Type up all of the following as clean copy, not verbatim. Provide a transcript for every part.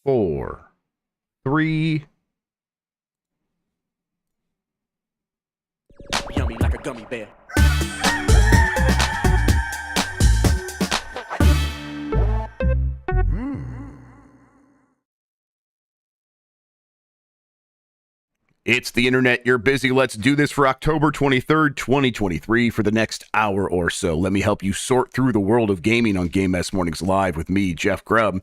4, 3. Yummy like a gummy bear. It's the internet. You're busy. Let's do this for October 23rd, 2023 for the next hour or so. Let me help you sort through the world of gaming on Game Mess Mornings Live with me, Jeff Grubb.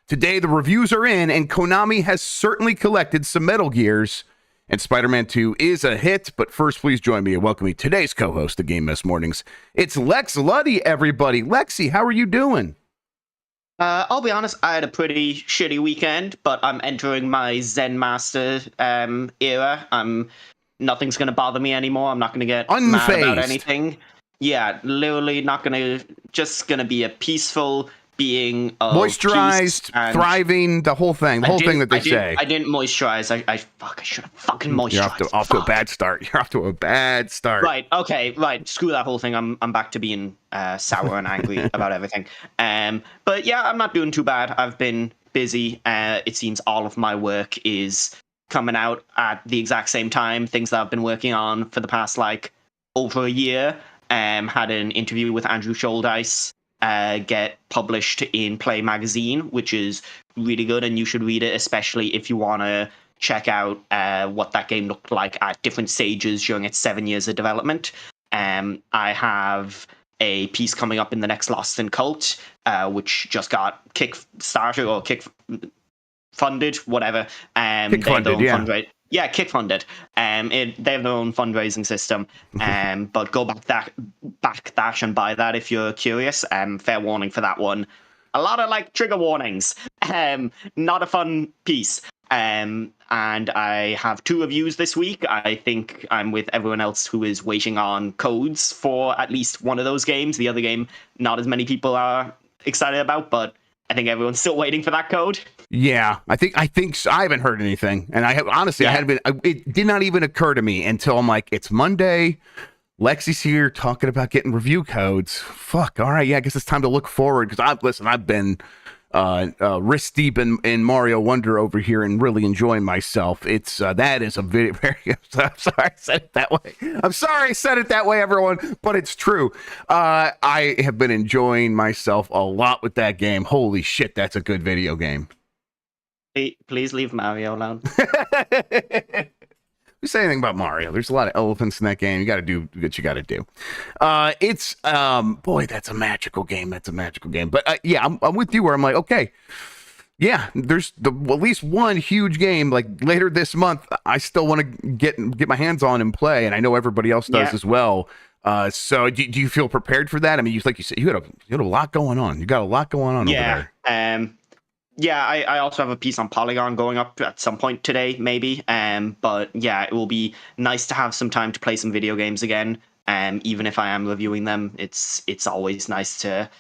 Today, the reviews are in, and Konami has certainly collected some Metal Gears, and Spider-Man 2 is a hit. But first, please join me in welcoming today's co-host of Game Mess Mornings. It's Lex Luddy, everybody. Lexi, how are you doing? I'll be honest, I had a pretty shitty weekend, but I'm entering my Zen Master era. Nothing's going to bother me anymore. I'm not going to get mad about anything. Yeah, literally not going to, just going to be a peaceful being of moisturized, thriving, the whole thing that they say. I didn't moisturize. I should have fucking moisturized. You're off to a bad start. You're off to a bad start. Right, okay, right. Screw that whole thing. I'm back to being sour and angry about everything. But yeah, I'm not doing too bad. I've been busy. It seems all of my work is coming out at the exact same time. Things that I've been working on for the past, over a year. Had an interview with Andrew Shouldice. Get published in Play Magazine, which is really good, and you should read it, especially if you want to check out what that game looked like at different stages during its 7 years of development. I have a piece coming up in the next Lost in Cult, which just got Kickstarter or funded, whatever. Kick-funded, yeah. Yeah, kick-funded. They have their own fundraising system. But go back that and buy that if you're curious. Fair warning for that one. A lot of trigger warnings. Not a fun piece. And I have 2 reviews this week. I think I'm with everyone else who is waiting on codes for at least one of those games. The other game, not as many people are excited about, but I think everyone's still waiting for that code. Yeah, I think I haven't heard anything, and I have honestly, yeah. It did not even occur to me until I'm like, it's Monday. Lexi's here talking about getting review codes. Fuck. All right, yeah, I guess it's time to look forward because I've been wrist deep in Mario Wonder over here and really enjoying myself. It's that is a very I'm sorry I said it that way. I'm sorry I said it that way, everyone, but it's true. I have been enjoying myself a lot with that game. Holy shit, that's a good video game. Please leave Mario alone. We say anything about Mario? There's a lot of elephants in that game. You got to do what you got to do. It's boy, that's a magical game. That's a magical game. But yeah, I'm with you where I'm like, okay, yeah, there's at least one huge game later this month. I still want to get my hands on and play, and I know everybody else does as well. So do you feel prepared for that? I mean, like you said, you had a lot going on. You got a lot going on over there. Yeah, I also have a piece on Polygon going up at some point today, maybe. But yeah, it will be nice to have some time to play some video games again. Even if I am reviewing them, it's always nice to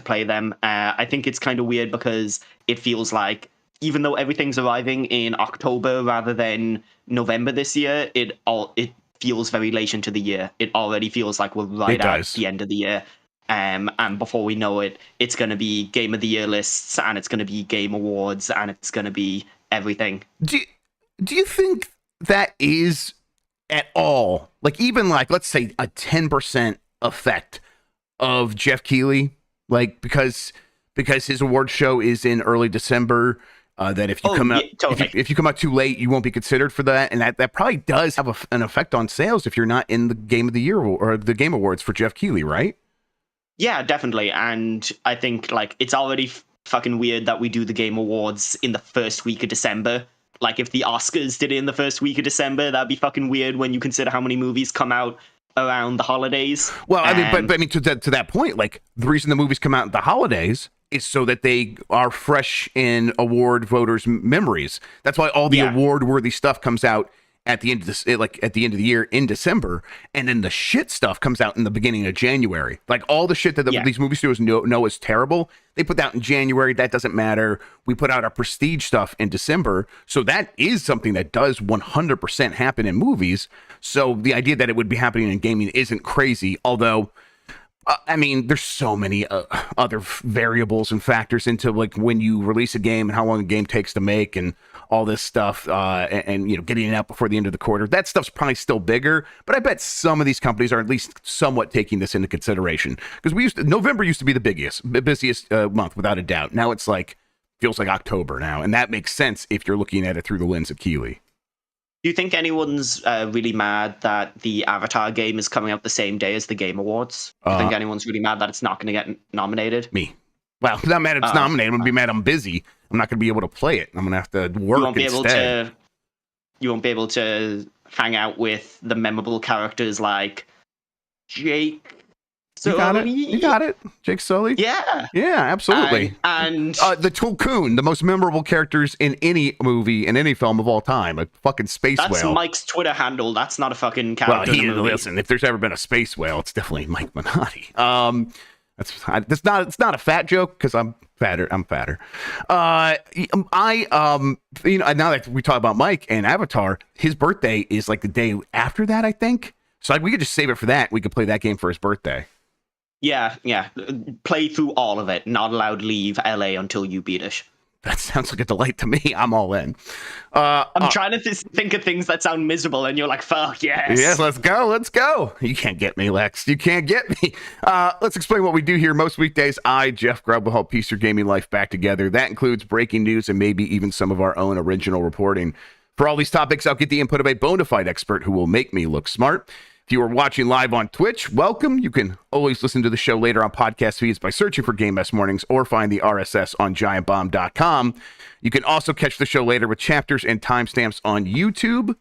play them. I think it's kind of weird because it feels like even though everything's arriving in October rather than November this year, it feels very late into the year. It already feels like we're right at the end of the year. And before we know it, it's going to be Game of the Year lists, and it's going to be Game Awards, and it's going to be everything. Do you think that is at all, even let's say a 10% effect of Jeff Keighley, because his award show is in early December, that if you if you come out too late, you won't be considered for that, and that probably does have an effect on sales if you're not in the Game of the Year or the Game Awards for Jeff Keighley, right? Yeah, definitely. And I think it's already fucking weird that we do the Game Awards in the first week of December. If the Oscars did it in the first week of December, that'd be fucking weird when you consider how many movies come out around the holidays. Well, I mean to that point, the reason the movies come out at the holidays is so that they are fresh in award voters' memories. That's why all the award-worthy stuff comes out at the end of this, at the end of the year in December, and then the shit stuff comes out in the beginning of January. All the shit that these movie studios know is terrible, they put that in January. That doesn't matter. We put out our prestige stuff in December, so that is something that does 100% happen in movies. So the idea that it would be happening in gaming isn't crazy. Although I mean, there's so many other variables and factors into like when you release a game and how long a game takes to make and all this stuff, and you know, getting it out before the end of the quarter. That stuff's probably still bigger, but I bet some of these companies are at least somewhat taking this into consideration, because November used to be the busiest month without a doubt. Now it's like feels like October now, and that makes sense if you're looking at it through the lens of Keighley. Do you think anyone's really mad that the Avatar game is coming out the same day as the Game Awards? Do you think anyone's really mad that it's not going to get nominated? Me. Well, I'm not mad it's nominated. I'm going to be mad I'm busy. I'm not going to be able to play it. I'm going to have to work instead. You won't be able to hang out with the memorable characters like Jake Sully. You got it. Jake Sully? Yeah. Yeah, absolutely. And the Tulkun, the most memorable characters in any movie, in any film of all time. A fucking space whale. That's Mike's Twitter handle. That's not a fucking character. Well, listen, if there's ever been a space whale, it's definitely Mike Minotti. It's not a fat joke because I'm fatter. You know, now that we talk about Mike and Avatar, his birthday is like the day after that, I think. So like, we could just save it for that. We could play that game for his birthday. Yeah. Play through all of it. Not allowed to leave LA until you beat it. That sounds like a delight to me. I'm all in. I'm trying to think of things that sound miserable, and you're like, fuck, yes. Yes, let's go. You can't get me, Lex. You can't get me. Let's explain what we do here. Most weekdays, I, Jeff Grubb, will help piece your gaming life back together. That includes breaking news and maybe even some of our own original reporting. For all these topics, I'll get the input of a bona fide expert who will make me look smart. If you are watching live on Twitch, welcome. You can always listen to the show later on podcast feeds by searching for Game Mess Mornings or find the RSS on giantbomb.com. You can also catch the show later with chapters and timestamps on YouTube.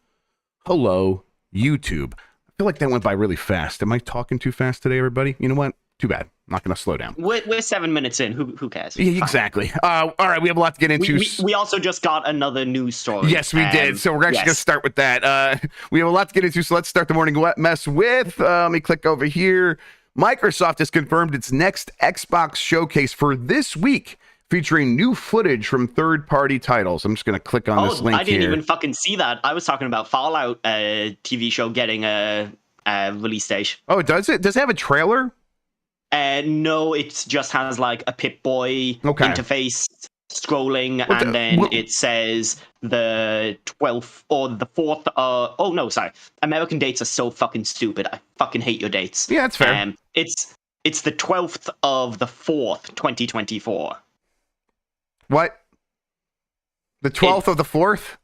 Hello, YouTube. I feel like that went by really fast. Am I talking too fast today, everybody? You know what? Too bad. I'm not going to slow down. We're 7 minutes in. Who cares? Yeah, exactly. All right, we have a lot to get into. We also just got another news story. Yes, we did. So we're actually going to start with that. We have a lot to get into, so let's start the morning mess with, let me click over here. Microsoft has confirmed its next Xbox showcase for this week, featuring new footage from third-party titles. I'm just going to click on this link here. I didn't even fucking see that. I was talking about Fallout TV show getting a release date. Oh, does it? Does it have a trailer? No, it just has like a Pip-Boy interface scrolling, it says the 12th or the 4th. American dates are so fucking stupid. I fucking hate your dates. Yeah, that's fair. It's the 12th of the 4th, 2024. What? The 12th of the 4th?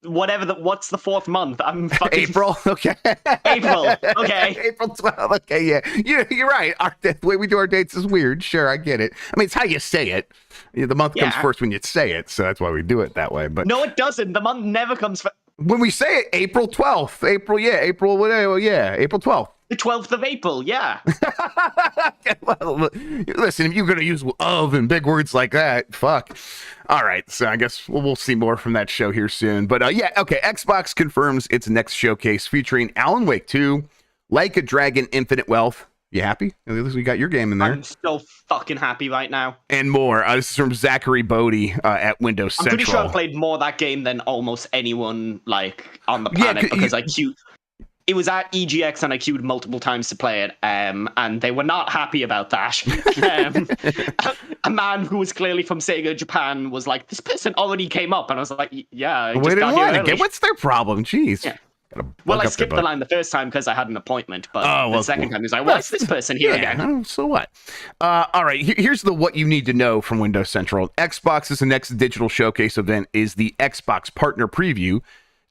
What's the 4th month? I'm fucking April. Okay. April. Okay. April 12th. Okay. Yeah. You're right. The way we do our dates is weird. Sure, I get it. I mean, it's how you say it. The month comes first when you say it, so that's why we do it that way. But no, it doesn't. The month never comes when we say it. April 12th. April 12th. The 12th of April, yeah. Well, listen, if you're going to use of and big words like that, fuck. All right, so I guess we'll see more from that show here soon. But Xbox confirms its next showcase featuring Alan Wake 2, Like a Dragon Infinite Wealth. You happy? At least we got your game in there. I'm so fucking happy right now. And more. This is from Zachary Bodie at Windows Central. I'm pretty sure I played more that game than almost anyone on the planet because I queued. It was at EGX and I queued multiple times to play it, and they were not happy about that. A man who was clearly from Sega Japan was like, "This person already came up," and I was like, "Yeah, I just got here early." What's their problem? Jeez. Yeah. Well, I skipped the line the first time because I had an appointment, but the second time he was like, "What's this person here again?" So what? All right, here's what you need to know from Windows Central. Xbox's next digital showcase event is the Xbox Partner Preview,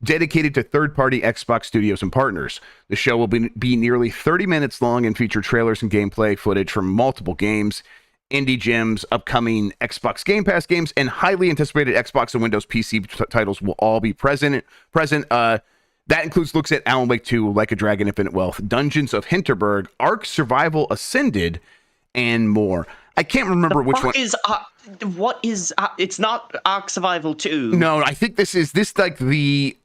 dedicated to third-party Xbox studios and partners. The show will be nearly 30 minutes long and feature trailers and gameplay footage from multiple games, indie gems, upcoming Xbox Game Pass games, and highly anticipated Xbox and Windows PC titles will all be present. That includes looks at Alan Wake 2, Like a Dragon Infinite Wealth, Dungeons of Hinterberg, Ark Survival Ascended, and more. I can't remember which one. It's not Ark Survival 2. No, I think this like the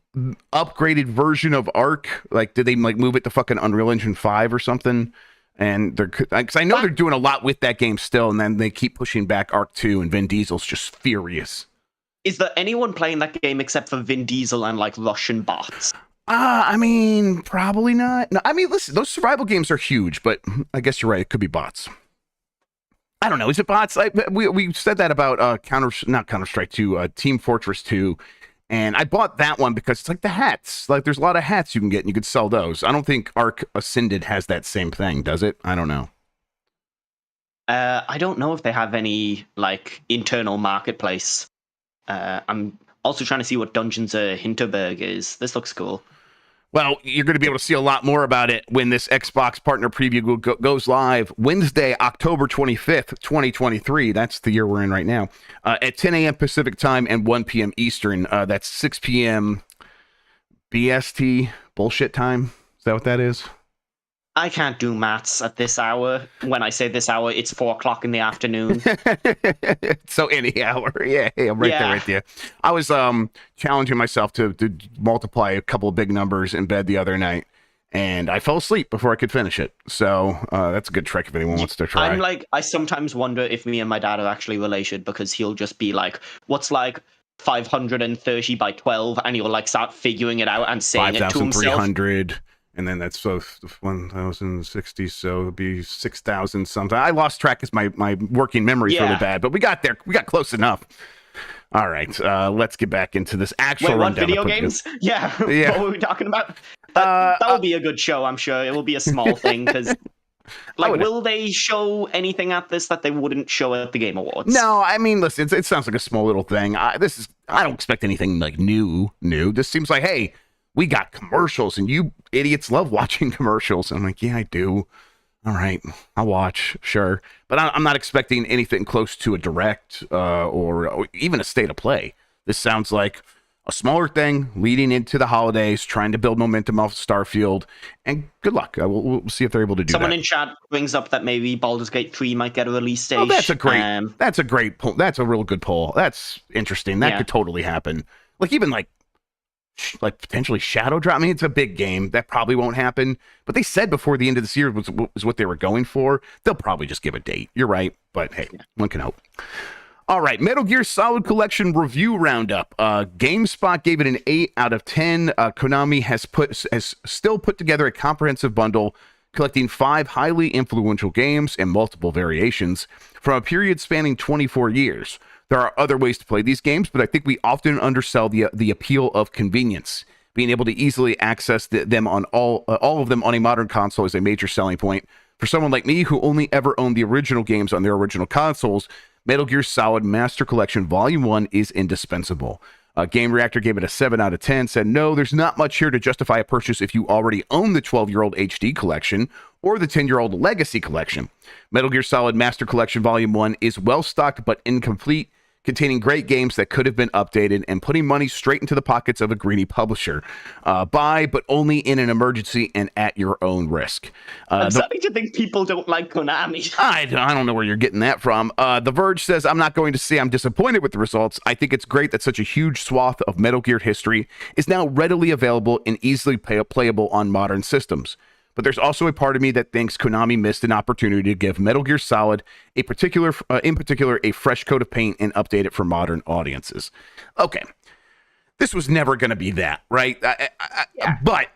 upgraded version of Ark. Like, did they like move it to fucking Unreal Engine 5 or something? And because I know they're doing a lot with that game still, and then they keep pushing back Ark 2, and Vin Diesel's just furious. Is there anyone playing that game except for Vin Diesel and like Russian bots? I mean, probably not. No, I mean, listen, those survival games are huge, but I guess you're right. It could be bots. I don't know. Is it bots? We said that about not Counter Strike 2, Team Fortress 2, and I bought that one because it's like the hats. Like, there's a lot of hats you can get, and you could sell those. I don't think Ark Ascended has that same thing, does it? I don't know. I don't know if they have any like internal marketplace. I'm also trying to see what Dungeons of Hinterberg is. This looks cool. Well, you're going to be able to see a lot more about it when this Xbox partner preview goes live Wednesday, October 25th, 2023. That's the year we're in right now, at 10 a.m. Pacific time and 1 p.m. Eastern. That's 6 p.m. BST bullshit time. Is that what that is? I can't do maths at this hour. When I say this hour, it's 4 o'clock in the afternoon. So any hour. Yeah, hey, I'm right there with you. I was challenging myself to multiply a couple of big numbers in bed the other night, and I fell asleep before I could finish it. So that's a good trick if anyone wants to try. I sometimes wonder if me and my dad are actually related, because he'll just be like, what's like 530 by 12? And he'll like start figuring it out and saying it to himself. 5,300. And then that's 1,060, so it'll be 6,000 something. I lost track because my working memory is really bad, but we got there. We got close enough. All right, let's get back into this actual rundown. Video games? Yeah. What were we talking about? That will be a good show, I'm sure. It will be a small thing, because will they show anything at this that they wouldn't show at the Game Awards? No, I mean, listen, it sounds like a small little thing. I don't expect anything like new. This seems like, hey, we got commercials, and you idiots love watching commercials. I'm like, yeah, I do. All right, I'll watch, sure. But I'm not expecting anything close to a direct or even a state of play. This sounds like a smaller thing leading into the holidays, trying to build momentum off Starfield. And good luck. We'll see if they're able to do Someone that. in chat brings up that maybe Baldur's Gate 3 might get a release date. Oh, that's a great poll. That's a real good poll. That's interesting. That could totally happen. Like, even like potentially Shadow Drop. I mean, it's a big game. That probably won't happen. But they said before the end of this year was what they were going for. They'll probably just give a date. You're right. But hey, one can hope. All right, Metal Gear Solid Collection review roundup. GameSpot gave it an 8 out of 10. Konami has still put together a comprehensive bundle collecting 5 highly influential games and multiple variations from a period spanning 24 years. There are other ways to play these games, but I think we often undersell the appeal of convenience. Being able to easily access them on all of them on a modern console is a major selling point. For someone like me who only ever owned the original games on their original consoles, Metal Gear Solid Master Collection Vol.1 is indispensable. Game Reactor gave it a 7 out of 10, said, no, there's not much here to justify a purchase if you already own the 12-year-old HD collection or the 10-year-old Legacy collection. Metal Gear Solid Master Collection Vol.1 is well-stocked but incomplete, containing great games that could have been updated and putting money straight into the pockets of a greedy publisher. Buy, but only in an emergency and at your own risk. I'm starting to think people don't like Konami. I don't know where you're getting that from. The Verge says, I'm not going to say I'm disappointed with the results. I think it's great that such a huge swath of Metal Gear history is now readily available and easily playable on modern systems. But there's also a part of me that thinks Konami missed an opportunity to give Metal Gear Solid in particular, a fresh coat of paint and update it for modern audiences. Okay, this was never going to be that, right? But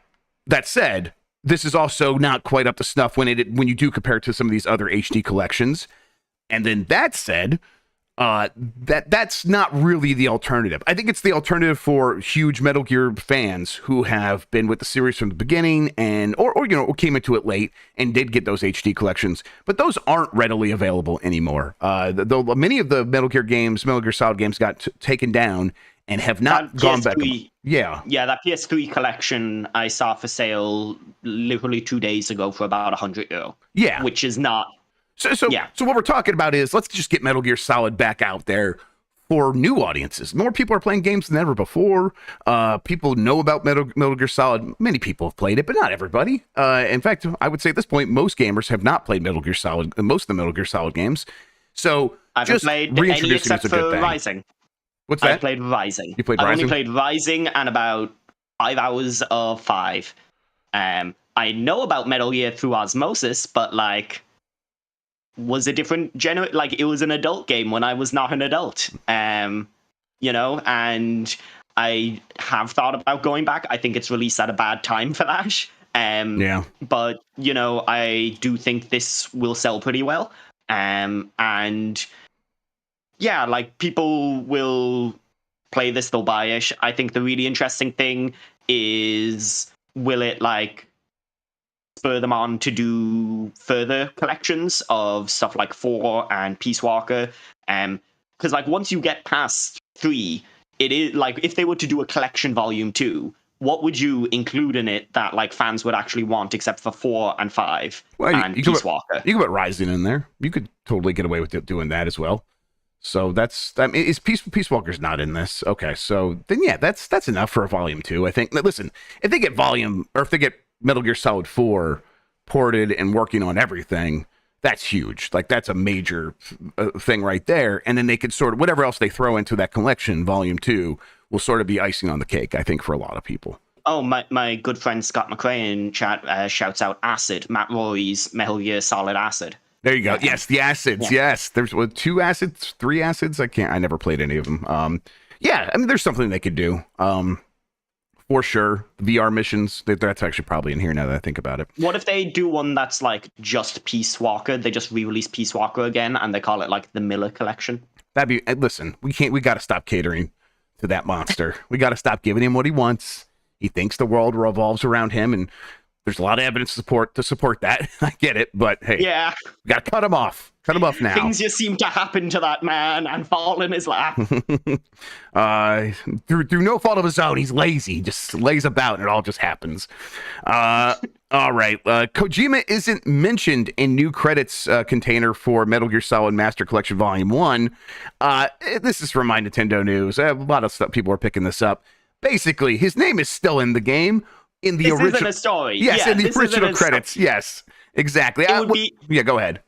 that said, this is also not quite up to snuff when you do compare it to some of these other HD collections. And then that said, that's not really the alternative. I think it's the alternative for huge Metal Gear fans who have been with the series from the beginning or came into it late and did get those HD collections, but those aren't readily available anymore. Though many of the Metal Gear Solid games got taken down and have not gone back. Yeah, that PS3 collection I saw for sale literally 2 days ago for about €100. Yeah, which is not. So what we're talking about is let's just get Metal Gear Solid back out there for new audiences. More people are playing games than ever before. People know about Metal Gear Solid. Many people have played it, but not everybody. In fact, I would say at this point, most gamers have not played Metal Gear Solid, most of the Metal Gear Solid games. So I haven't played any except for Rising. What's that? I played Rising. You played I've Rising? only played Rising and about 5 hours of 5. I know about Metal Gear through osmosis, but was a different it was an adult game when I was not an adult. And I have thought about going back. I think it's released at a bad time for that. Yeah. But, you know, I do think this will sell pretty well. And yeah, like, people will play this, they'll buy it. I think the really interesting thing is, will it, like, spur them on to do further collections of stuff like 4 and Peace Walker? Because, like, once you get past 3, it is, like, if they were to do a collection volume 2, what would you include in it that, like, fans would actually want, except for 4 and 5 and Peace Walker? You could put Rising in there. You could totally get away with doing that as well. So is Peace Walker's not in this? Okay, so then yeah, that's enough for a volume 2. I think. Listen, if they get Metal Gear Solid 4 ported and working on everything, that's huge. Like, that's a major thing right there. And then they could sort of, whatever else they throw into that collection, volume 2, will sort of be icing on the cake, I think, for a lot of people. Oh, my good friend Scott McRae in chat shouts out Acid, Matt Rory's Metal Gear Solid Acid. There you go. Yes, the acids. Yeah. Yes, there's 2 acids, 3 acids. I never played any of them. Yeah, I mean, there's something they could do. For sure. VR missions, that's actually probably in here now that I think about it. What if they do one that's like just Peace Walker? They just re-release Peace Walker again, and they call it like the Miller Collection. That'd be. Listen, we got to stop catering to that monster. We got to stop giving him what he wants. He thinks the world revolves around him, and there's a lot of evidence to support that. I get it, but hey, yeah, we got to cut him off. Cut him off now. Things just seem to happen to that man and fall in his lap. Through no fault of his own, he's lazy. He just lays about, and it all just happens. All right. Kojima isn't mentioned in new credits container for Metal Gear Solid Master Collection Vol.1. This is from My Nintendo News. A lot of stuff, people are picking this up. Basically, his name is still in the game. In the original, isn't a story. Yes, in the original credits. Yes, exactly. Yeah, go ahead.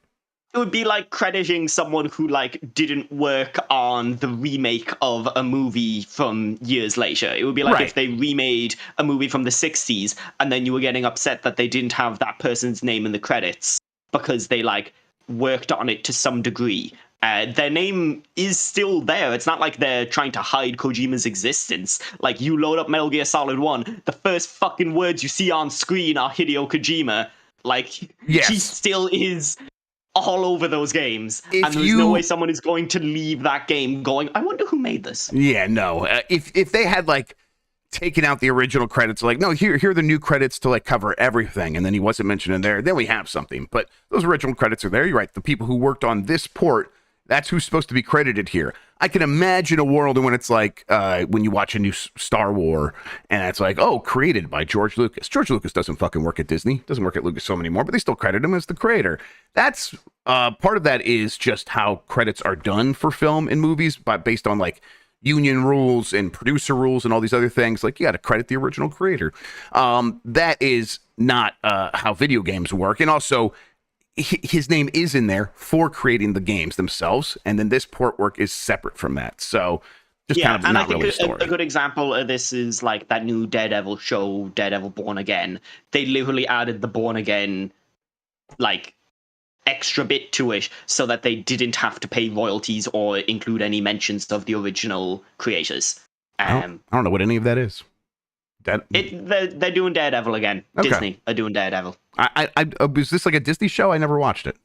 It would be like crediting someone who like didn't work on the remake of a movie from years later. It would be like if they remade a movie from the 60s and then you were getting upset that they didn't have that person's name in the credits because they like worked on it to some degree. Their name is still there. It's not like they're trying to hide Kojima's existence. Like, you load up Metal Gear Solid 1, the first fucking words you see on screen are Hideo Kojima. Like, he still is all over those games. And there's no way someone is going to leave that game going, I wonder who made this. Yeah, no. If they had, like, taken out the original credits, like, no, here are the new credits to, like, cover everything, and then he wasn't mentioned in there, then we have something. But those original credits are there. You're right. The people who worked on this port, that's who's supposed to be credited here. I can imagine a world when it's like when you watch a new Star Wars and it's like, oh, created by George Lucas. George Lucas doesn't fucking work at Disney, doesn't work at Lucasfilm anymore, but they still credit him as the creator. That's part of that is just how credits are done for film and movies, based on like union rules and producer rules and all these other things. Like, you got to credit the original creator. That is not how video games work. And also, his name is in there for creating the games themselves, and then this port work is separate from that. So just kind of not really a story. A good example of this is like that new Daredevil show, Daredevil Born Again. They literally added the Born Again like extra bit to it so that they didn't have to pay royalties or include any mentions of the original creators. I don't know what any of that is. They're doing Daredevil again. Okay. Disney are doing Daredevil. Was this like a Disney show? I never watched it.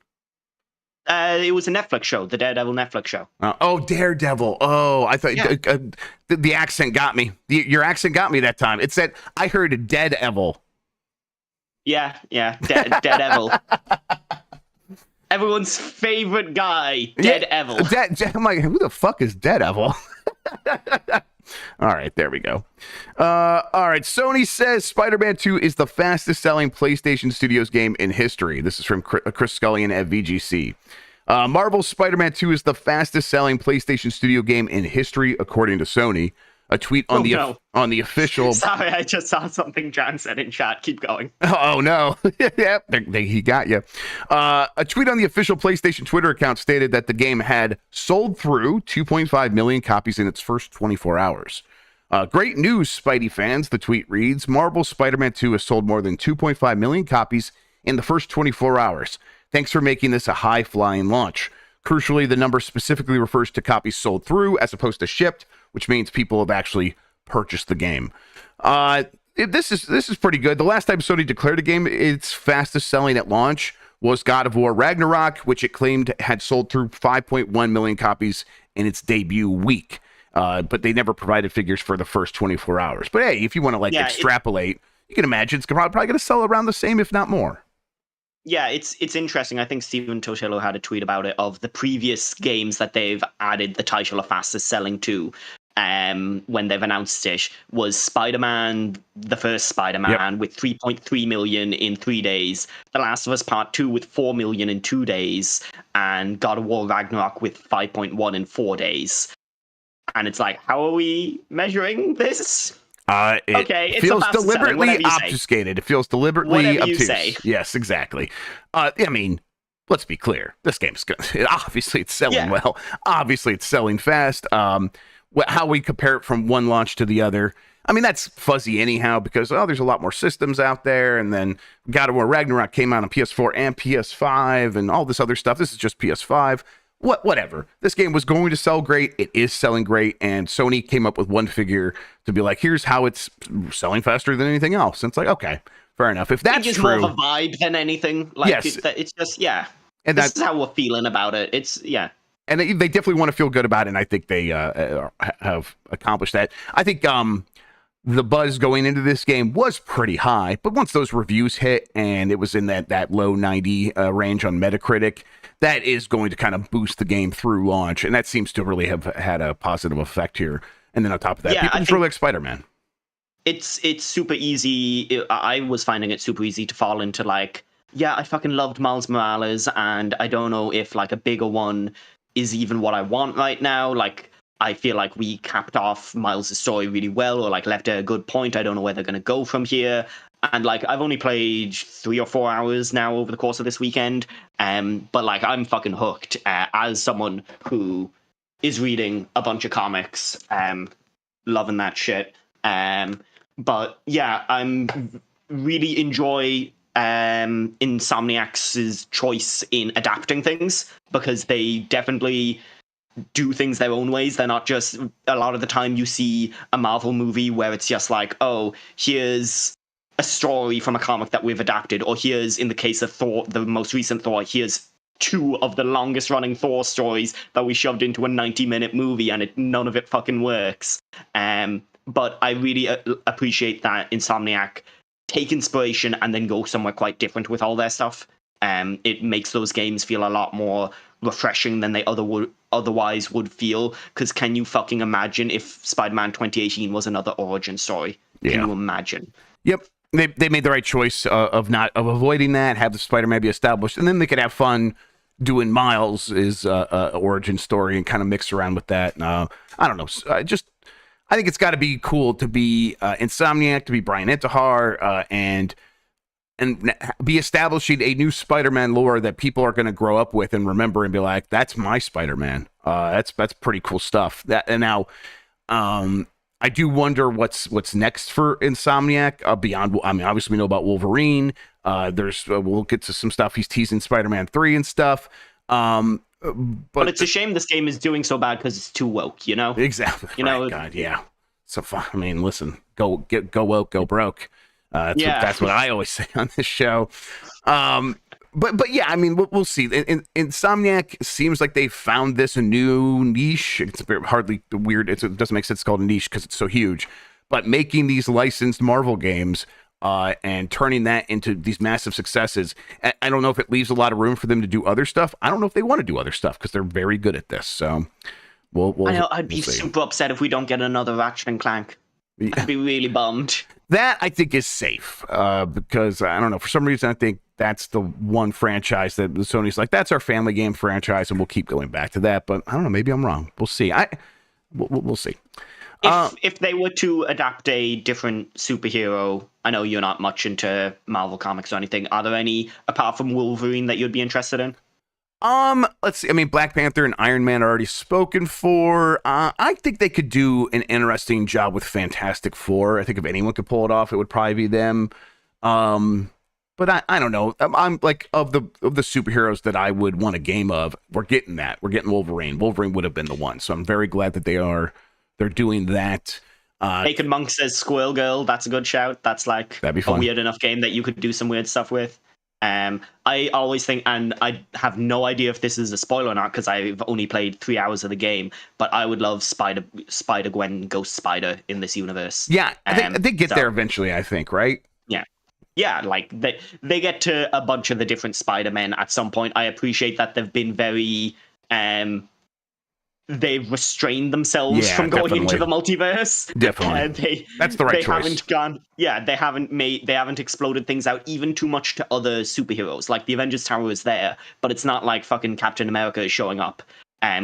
It was a Netflix show, the Daredevil Netflix show. Daredevil. Oh, I thought the accent got me. Your accent got me that time. It said, I heard Daredevil. Yeah, Daredevil. Everyone's favorite guy, Daredevil. I'm like, who the fuck is Daredevil? All right, there we go. All right, Sony says Spider-Man 2 is the fastest selling PlayStation Studios game in history. This is from Chris Scullion at VGC. Marvel's Spider-Man 2 is the fastest selling PlayStation Studio game in history, according to Sony. A tweet on the official. Sorry, I just saw something John said in chat. Keep going. Oh no! Yeah, he got you. A tweet on the official PlayStation Twitter account stated that the game had sold through 2.5 million copies in its first 24 hours. Great news, Spidey fans. The tweet reads: Marvel's Spider-Man 2 has sold more than 2.5 million copies in the first 24 hours. Thanks for making this a high-flying launch. Crucially, the number specifically refers to copies sold through as opposed to shipped, which means people have actually purchase the game. This is pretty good. The last time Sony declared a game its fastest selling at launch was God of War Ragnarok, which it claimed had sold through 5.1 million copies in its debut week. But they never provided figures for the first 24 hours. But hey, if you want to extrapolate, you can imagine it's probably going to sell around the same, if not more. Yeah, it's interesting. I think Steven Totillo had a tweet about it of the previous games that they've added the title of fastest selling to. When they've announced it, was Spider-Man, the first Spider-Man, with 3.3 million in 3 days, The Last of Us Part 2 with 4 million in 2 days, and God of War Ragnarok with 5.1 in 4 days. And it's like, how are we measuring this? It feels deliberately obfuscated. It feels deliberately obtuse. Yes, exactly. I mean, let's be clear. This game's good. Obviously, it's selling well. Obviously, it's selling fast. How we compare it from one launch to the other, I mean, that's fuzzy anyhow, because there's a lot more systems out there, and then God of War Ragnarok came out on PS4 and PS5 and all this other stuff. This is just PS5. Whatever. This game was going to sell great. It is selling great, and Sony came up with one figure to be like, here's how it's selling faster than anything else. And it's like, okay, fair enough. If that's true, more of a vibe than anything. Like, yes, it's just and this is how we're feeling about it. It's and they definitely want to feel good about it, and I think they have accomplished that. I think the buzz going into this game was pretty high, but once those reviews hit and it was in that low 90 range on Metacritic, that is going to kind of boost the game through launch, and that seems to really have had a positive effect here. And then on top of that, people just really like Spider-Man. It's super easy. I was finding it super easy to fall into I fucking loved Miles Morales, and I don't know if a bigger one is even what I want right now. I feel like we capped off Miles' story really well, or left at a good point. I don't know where they're going to go from here. And I've only played 3 or 4 hours now over the course of this weekend. But I'm fucking hooked as someone who is reading a bunch of comics, loving that shit. But yeah, I'm really enjoy Insomniac's choice in adapting things, because they definitely do things their own ways. They're not just, a lot of the time you see a Marvel movie where it's just here's a story from a comic that we've adapted, or here's, in the case of Thor, the most recent Thor, here's 2 of the longest running Thor stories that we shoved into a 90-minute movie, and none of it fucking works. But I really appreciate that Insomniac take inspiration and then go somewhere quite different with all their stuff. It makes those games feel a lot more refreshing than they otherwise would feel, because can you fucking imagine if Spider-Man 2018 was another origin story? Can you imagine? Yep. They made the right choice of avoiding that, have the Spider-Man be established, and then they could have fun doing Miles' origin story and kind of mix around with that. I don't know. I think it's got to be cool to be Insomniac, to be Bryan Intihar, and be establishing a new Spider-Man lore that people are going to grow up with and remember and be like, that's my Spider-Man. That's pretty cool stuff. Now, I do wonder what's next for Insomniac beyond. I mean, obviously we know about Wolverine. We'll get to some stuff. He's teasing Spider-Man 3 and stuff. But it's a shame this game is doing so bad because it's too woke. Exactly. God, yeah. So I mean, listen, go woke, go broke. That's what I always say on this show. But yeah, I mean, we'll see. Insomniac seems like they found this a new niche. It's hardly weird. It doesn't make sense to call it a niche because it's so huge. But making these licensed Marvel games and turning that into these massive successes, I don't know if it leaves a lot of room for them to do other stuff. I don't know if they want to do other stuff because they're very good at this. So I'd be super upset if we don't get another Ratchet and Clank. I'd be really bummed. That I think is safe because I don't know, for some reason I think that's the one franchise that Sony's like, that's our family game franchise, and we'll keep going back to that. But I don't know, maybe I'm wrong. We'll see. We'll see. If they were to adapt a different superhero, I know you're not much into Marvel comics or anything. Are there any apart from Wolverine that you'd be interested in? Let's see. I mean, Black Panther and Iron Man are already spoken for. I think they could do an interesting job with Fantastic Four. I think if anyone could pull it off, it would probably be them. But I don't know. I'm like, of the superheroes that I would want a game of, we're getting that. We're getting Wolverine. Wolverine would have been the one. So I'm very glad that they're doing that. Naked Monk says Squirrel Girl. That's a good shout. That's like That'd be a fun. weird enough game that you could do some weird stuff with. I always think, and I have no idea if this is a spoiler or not because I've only played 3 hours of the game, but I would love Spider-Gwen Ghost Spider in this universe. Yeah, they get there eventually, I think, right? Yeah, like they get to a bunch of the different Spider-Men at some point. I appreciate that they've been very they've restrained themselves from going into the multiverse. Definitely. That's the right choice. They haven't exploded things out even too much to other superheroes. Like the Avengers Tower is there, but it's not like fucking Captain America is showing up.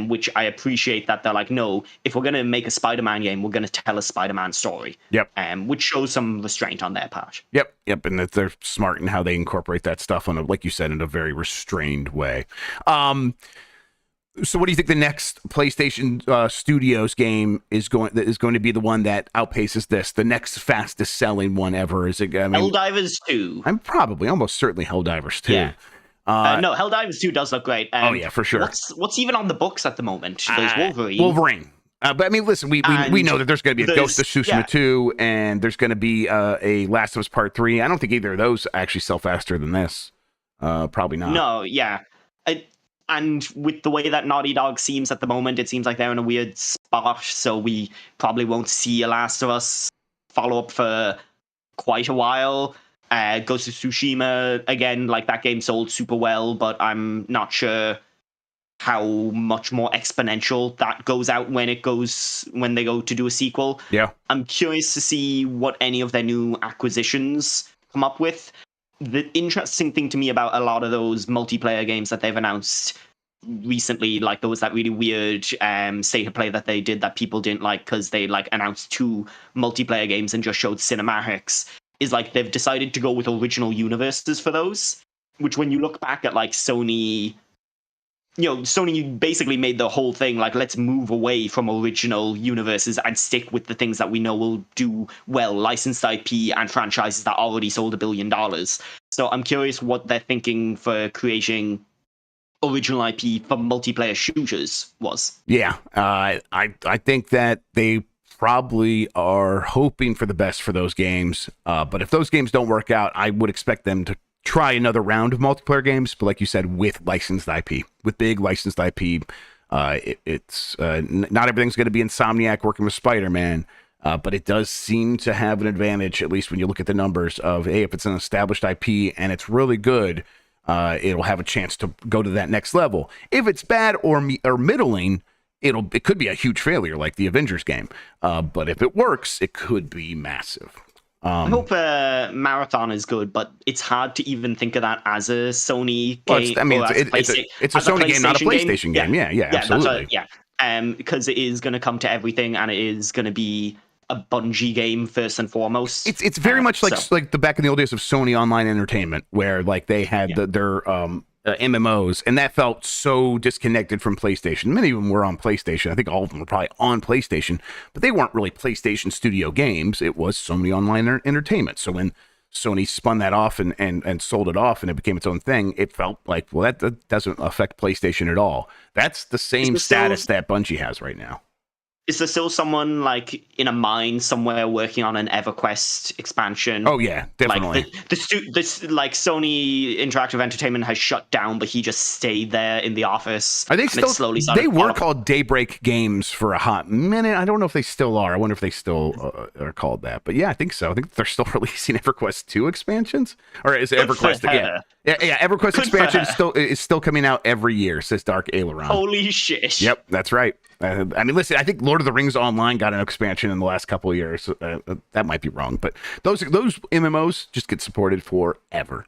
Which I appreciate that they're like, no, if we're going to make a Spider-Man game, we're going to tell a Spider-Man story. Yep. Which shows some restraint on their part. Yep. And that they're smart in how they incorporate that stuff like you said, in a very restrained way. So what do you think the next PlayStation Studios game is going to be the one that outpaces this? The next fastest selling one ever? Is it Helldivers 2? I'm probably almost certainly Helldivers 2. Yeah. No, Helldivers 2 does look great. Oh yeah, for sure. What's even on the books at the moment? There's Wolverine. But I mean, listen, we know that there's going to be a Ghost of Tsushima 2, and there's going to be a Last of Us Part 3. I don't think either of those actually sell faster than this. Probably not. No, yeah. And with the way that Naughty Dog seems at the moment, it seems like they're in a weird spot, so we probably won't see a Last of Us follow-up for quite a while. Ghost of Tsushima, again, like that game sold super well, but I'm not sure how much more exponential that goes out when they go to do a sequel. Yeah. I'm curious to see what any of their new acquisitions come up with. The interesting thing to me about a lot of those multiplayer games that they've announced recently, like there was that really weird state of play that they did that people didn't like because they like announced 2 multiplayer games and just showed cinematics, is like they've decided to go with original universes for those, which when you look back at like Sony basically made the whole thing like, let's move away from original universes and stick with the things that we know will do well, licensed IP and franchises that already sold $1 billion. So I'm curious what they're thinking for creating original IP for multiplayer shooters was. Yeah, I think that they probably are hoping for the best for those games. But if those games don't work out, I would expect them to try another round of multiplayer games, but like you said, with licensed IP, with big licensed IP. It's not everything's going to be Insomniac working with Spider-Man, but it does seem to have an advantage, at least when you look at the numbers of, hey, if it's an established IP and it's really good, it'll have a chance to go to that next level. If it's bad or middling, it could be a huge failure like the Avengers game. But if it works, it could be massive. I hope Marathon is good, but it's hard to even think of that as a Sony game. It's a Sony game, not a PlayStation game. Yeah, absolutely. Because it is going to come to everything, and it is going to be a Bungie game first and foremost. It's very much like the back in the old days of Sony Online Entertainment, where like they had their MMOs, and that felt so disconnected from PlayStation. Many of them were on PlayStation. I think all of them were probably on PlayStation, but they weren't really PlayStation Studio games. It was Sony Online Entertainment. So when Sony spun that off and sold it off and it became its own thing, it felt like, well, that doesn't affect PlayStation at all. That's the same status that Bungie has right now. Is there still someone like in a mine somewhere working on an EverQuest expansion? Oh yeah, definitely. Like this like Sony Interactive Entertainment has shut down, but he just stayed there in the office. Are they still? They were called Daybreak Games for a hot minute. I don't know if they still are. I wonder if they still are called that. But yeah, I think so. I think they're still releasing EverQuest 2 expansions, or is it EverQuest again? Yeah. EverQuest expansion is still coming out every year, says Dark Aileron. Holy shit. Yep, that's right. I mean, listen, I think Lord of the Rings Online got an expansion in the last couple of years. That might be wrong, but those MMOs just get supported forever.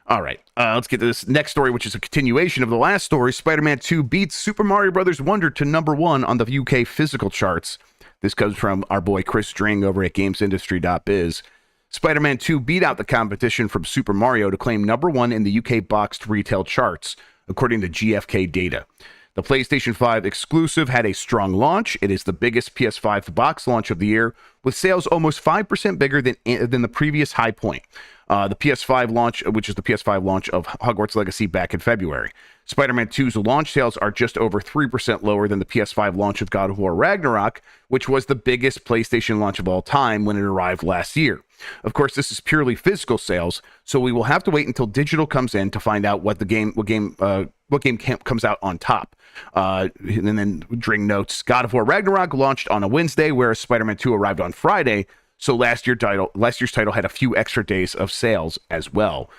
All right, let's get to this next story, which is a continuation of the last story. Spider-Man 2 beats Super Mario Bros. Wonder to #1 on the UK physical charts. This comes from our boy Chris String over at GamesIndustry.biz. Spider-Man 2 beat out the competition from Super Mario to claim #1 in the UK boxed retail charts, according to GfK data. The PlayStation 5 exclusive had a strong launch. It is the biggest PS5 box launch of the year, with sales almost 5% bigger than the previous high point. The PS5 launch, which is the PS5 launch of Hogwarts Legacy back in February. Spider-Man 2's launch sales are just over 3% lower than the PS5 launch of God of War Ragnarok, which was the biggest PlayStation launch of all time when it arrived last year. Of course, this is purely physical sales, so we will have to wait until digital comes in to find out what game comes out on top. And then Dring notes, God of War Ragnarok launched on a Wednesday, whereas Spider-Man 2 arrived on Friday. So last year's title had a few extra days of sales as well.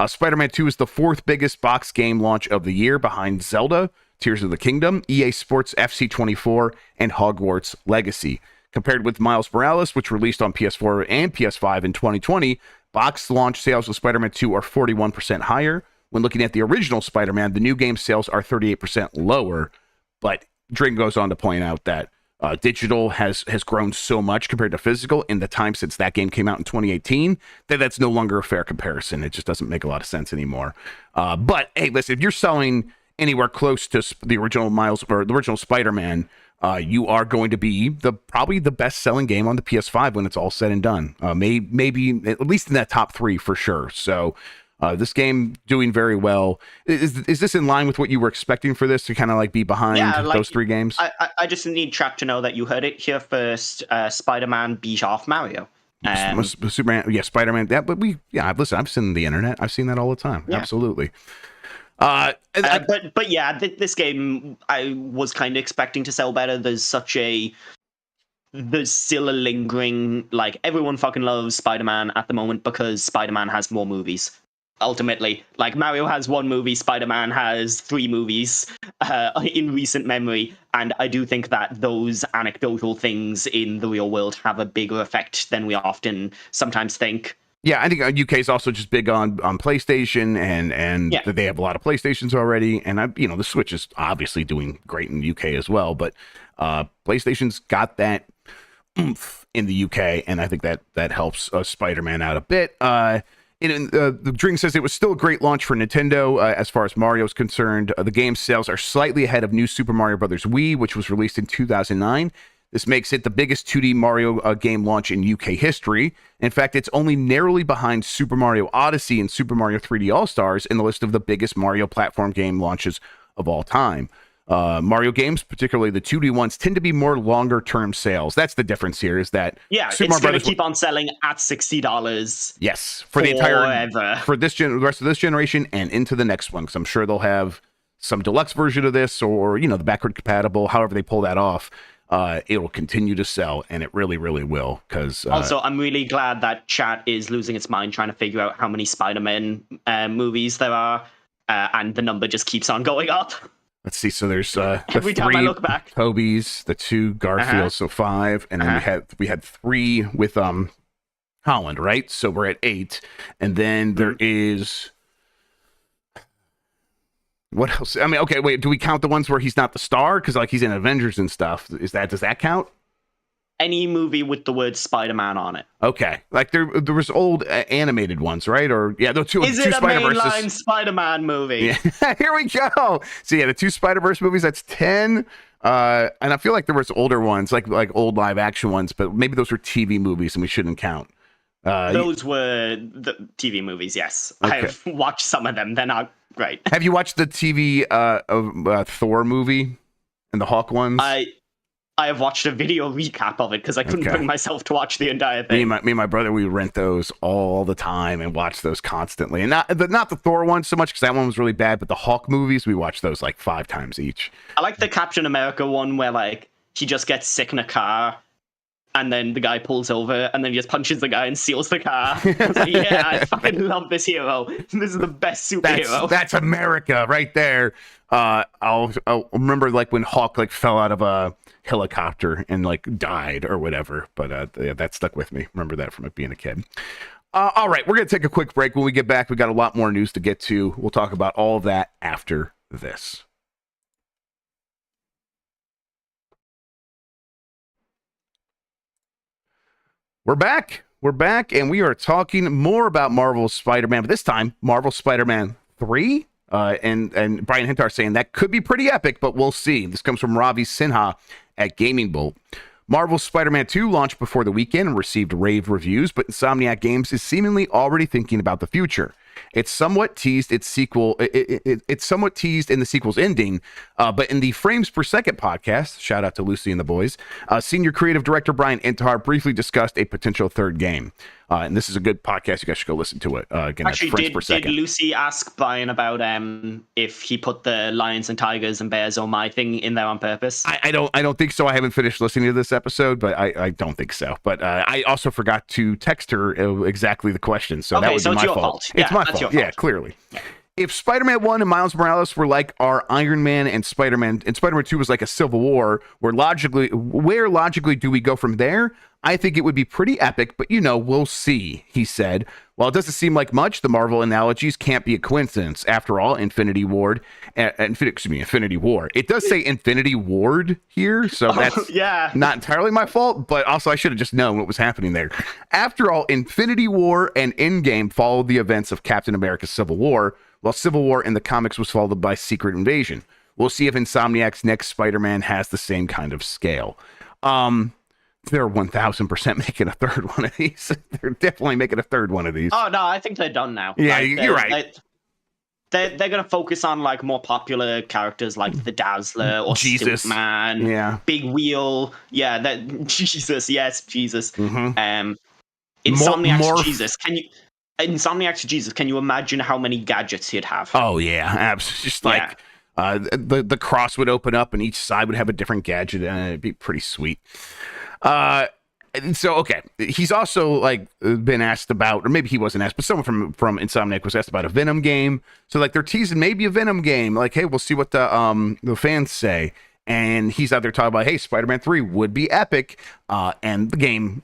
Spider-Man 2 is the fourth biggest box game launch of the year, behind Zelda, Tears of the Kingdom, EA Sports FC24, and Hogwarts Legacy. Compared with Miles Morales, which released on PS4 and PS5 in 2020, box launch sales of Spider-Man 2 are 41% higher. When looking at the original Spider-Man, the new game sales are 38% lower. But Dring goes on to point out that digital has grown so much compared to physical in the time since that game came out in 2018 that's no longer a fair comparison. It just doesn't make a lot of sense anymore. But hey, listen, if you're selling anywhere close to the original Miles or the original Spider-Man, you are going to be probably the best selling game on the PS5 when it's all said and done. Maybe at least in that top 3 for sure. So this game doing very well. Is this in line with what you were expecting for this to kind of like be behind those 3 games? I just need chat to know that you heard it here first. Spider-Man beat off Mario. Superman, yeah, Spider-Man. Yeah, but listen, I've seen the internet. I've seen that all the time. Yeah. Absolutely. But yeah, this game I was kind of expecting to sell better. There's still a lingering, like, everyone fucking loves Spider-Man at the moment because Spider-Man has more movies. Ultimately, like, Mario has 1 movie, Spider-Man has 3 movies in recent memory, and I do think that those anecdotal things in the real world have a bigger effect than we often sometimes think. Yeah, I think UK is also just big on PlayStation, and they have a lot of PlayStations already, and the Switch is obviously doing great in the UK as well, but PlayStation's got that oomph in the UK, and I think that helps Spider-Man out a bit. The Drink says it was still a great launch for Nintendo as far as Mario's concerned. The game's sales are slightly ahead of New Super Mario Bros. Wii, which was released in 2009. This makes it the biggest 2D Mario game launch in UK history. In fact, it's only narrowly behind Super Mario Odyssey and Super Mario 3D All-Stars in the list of the biggest Mario platform game launches of all time. Mario games, particularly the 2D ones, tend to be more longer-term sales. That's the difference here, is that Super it's going to keep on selling at $60. Yes, for the rest of this generation and into the next one, because I'm sure they'll have some deluxe version of this, or the backward compatible, however they pull that off. It will continue to sell, and it really, really will. Because also, I'm really glad that chat is losing its mind trying to figure out how many Spider-Man movies there are, and the number just keeps on going up. Let's see. So there's every time I look back, Toby's, the 2 Garfield, so 5, and then we had 3 with Holland, right? So we're at 8, and then there is. What else? I mean, okay, wait. Do we count the ones where he's not the star because he's in Avengers and stuff? Does that count? Any movie with the word Spider-Man on it. Okay, like there was old animated ones, right? Or the two. Is it a mainline Spider-Man movie? Yeah. Here we go. So the 2 Spider-Verse movies. That's 10. And I feel like there was older ones, like old live action ones, but maybe those were TV movies and we shouldn't count. Those were the TV movies. Yes, okay. I've watched some of them. They're not great. Have you watched the TV Thor movie and the Hawk ones? I have watched a video recap of it because I couldn't bring myself to watch the entire thing. Me and my brother, we rent those all the time and watch those constantly. And not the Thor one so much because that one was really bad, but the Hawk movies, we watch those like 5 times each. I like the Captain America one where he just gets sick in a car and then the guy pulls over and then he just punches the guy and steals the car. I fucking love this hero. This is the best superhero. That's America right there. I'll remember when Hawk fell out of a helicopter and died or whatever, but that stuck with me. Remember that from being a kid. All right, we're gonna take a quick break. When we get back, we got a lot more news to get to. We'll talk about all of that after this. We're back, and we are talking more about Marvel's Spider-Man, but this time Marvel Spider-Man 3. And Bryan Intihar saying that could be pretty epic, but we'll see. This comes from Ravi Sinha at Gaming Bolt. Marvel's Spider-Man 2 launched before the weekend and received rave reviews, but Insomniac Games is seemingly already thinking about the future. It's somewhat teased its sequel. It's somewhat teased in the sequel's ending, but in the Frames Per Second podcast, shout out to Lucy and the boys, senior creative director Bryan Intihar briefly discussed a potential third game. And this is a good podcast. You guys should go listen to it. Again, actually, did Lucy ask Bryan about if he put the lions and tigers and bears oh my thing in there on purpose? I don't think so. I haven't finished listening to this episode, but I don't think so. But I also forgot to text her exactly the question, so that was my fault. It's my fault. Yeah, clearly. Yeah. If Spider-Man 1 and Miles Morales were like our Iron Man and Spider-Man 2 was like a Civil War, where logically do we go from there? I think it would be pretty epic, but we'll see, he said. While it doesn't seem like much, the Marvel analogies can't be a coincidence. After all, Infinity War. It does say Infinity Ward here, so that's not entirely my fault, but also I should have just known what was happening there. After all, Infinity War and Endgame followed the events of Captain America's Civil War, while Civil War in the comics was followed by Secret Invasion. We'll see if Insomniac's next Spider-Man has the same kind of scale. They're 1000% making a third one of these. They're definitely making a third one of these. Oh no, I think they're done now. Yeah, you're right. They're gonna focus on like more popular characters like the Dazzler or Jesus Man, Big Wheel. Yeah, Jesus. Mm-hmm. Insomniac's Jesus. Insomniac's Jesus. Can you imagine how many gadgets he'd have? Oh yeah, absolutely. Just like the cross would open up and each side would have a different gadget, and it'd be pretty sweet. So okay, he's also like been asked about, or maybe he wasn't asked, but someone from Insomniac was asked about a Venom game. So like they're teasing maybe a Venom game. Like, hey, we'll see what the fans say. And he's out there talking about, hey, Spider-Man 3 would be epic, and the game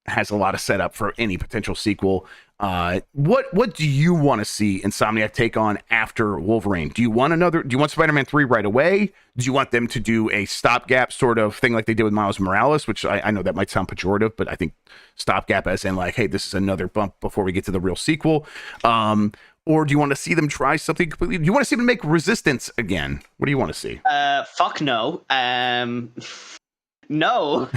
has a lot of setup for any potential sequel. What do you want to see Insomniac take on after Wolverine? Do you want Spider-Man 3 right away? Do you want them to do a stopgap sort of thing like they did with Miles Morales, which I know that might sound pejorative, but I think stopgap as in like, hey, this is another bump before we get to the real sequel. Or do you want to see them try something completely? Do you want to see them make Resistance again? What do you want to see? Fuck no. No.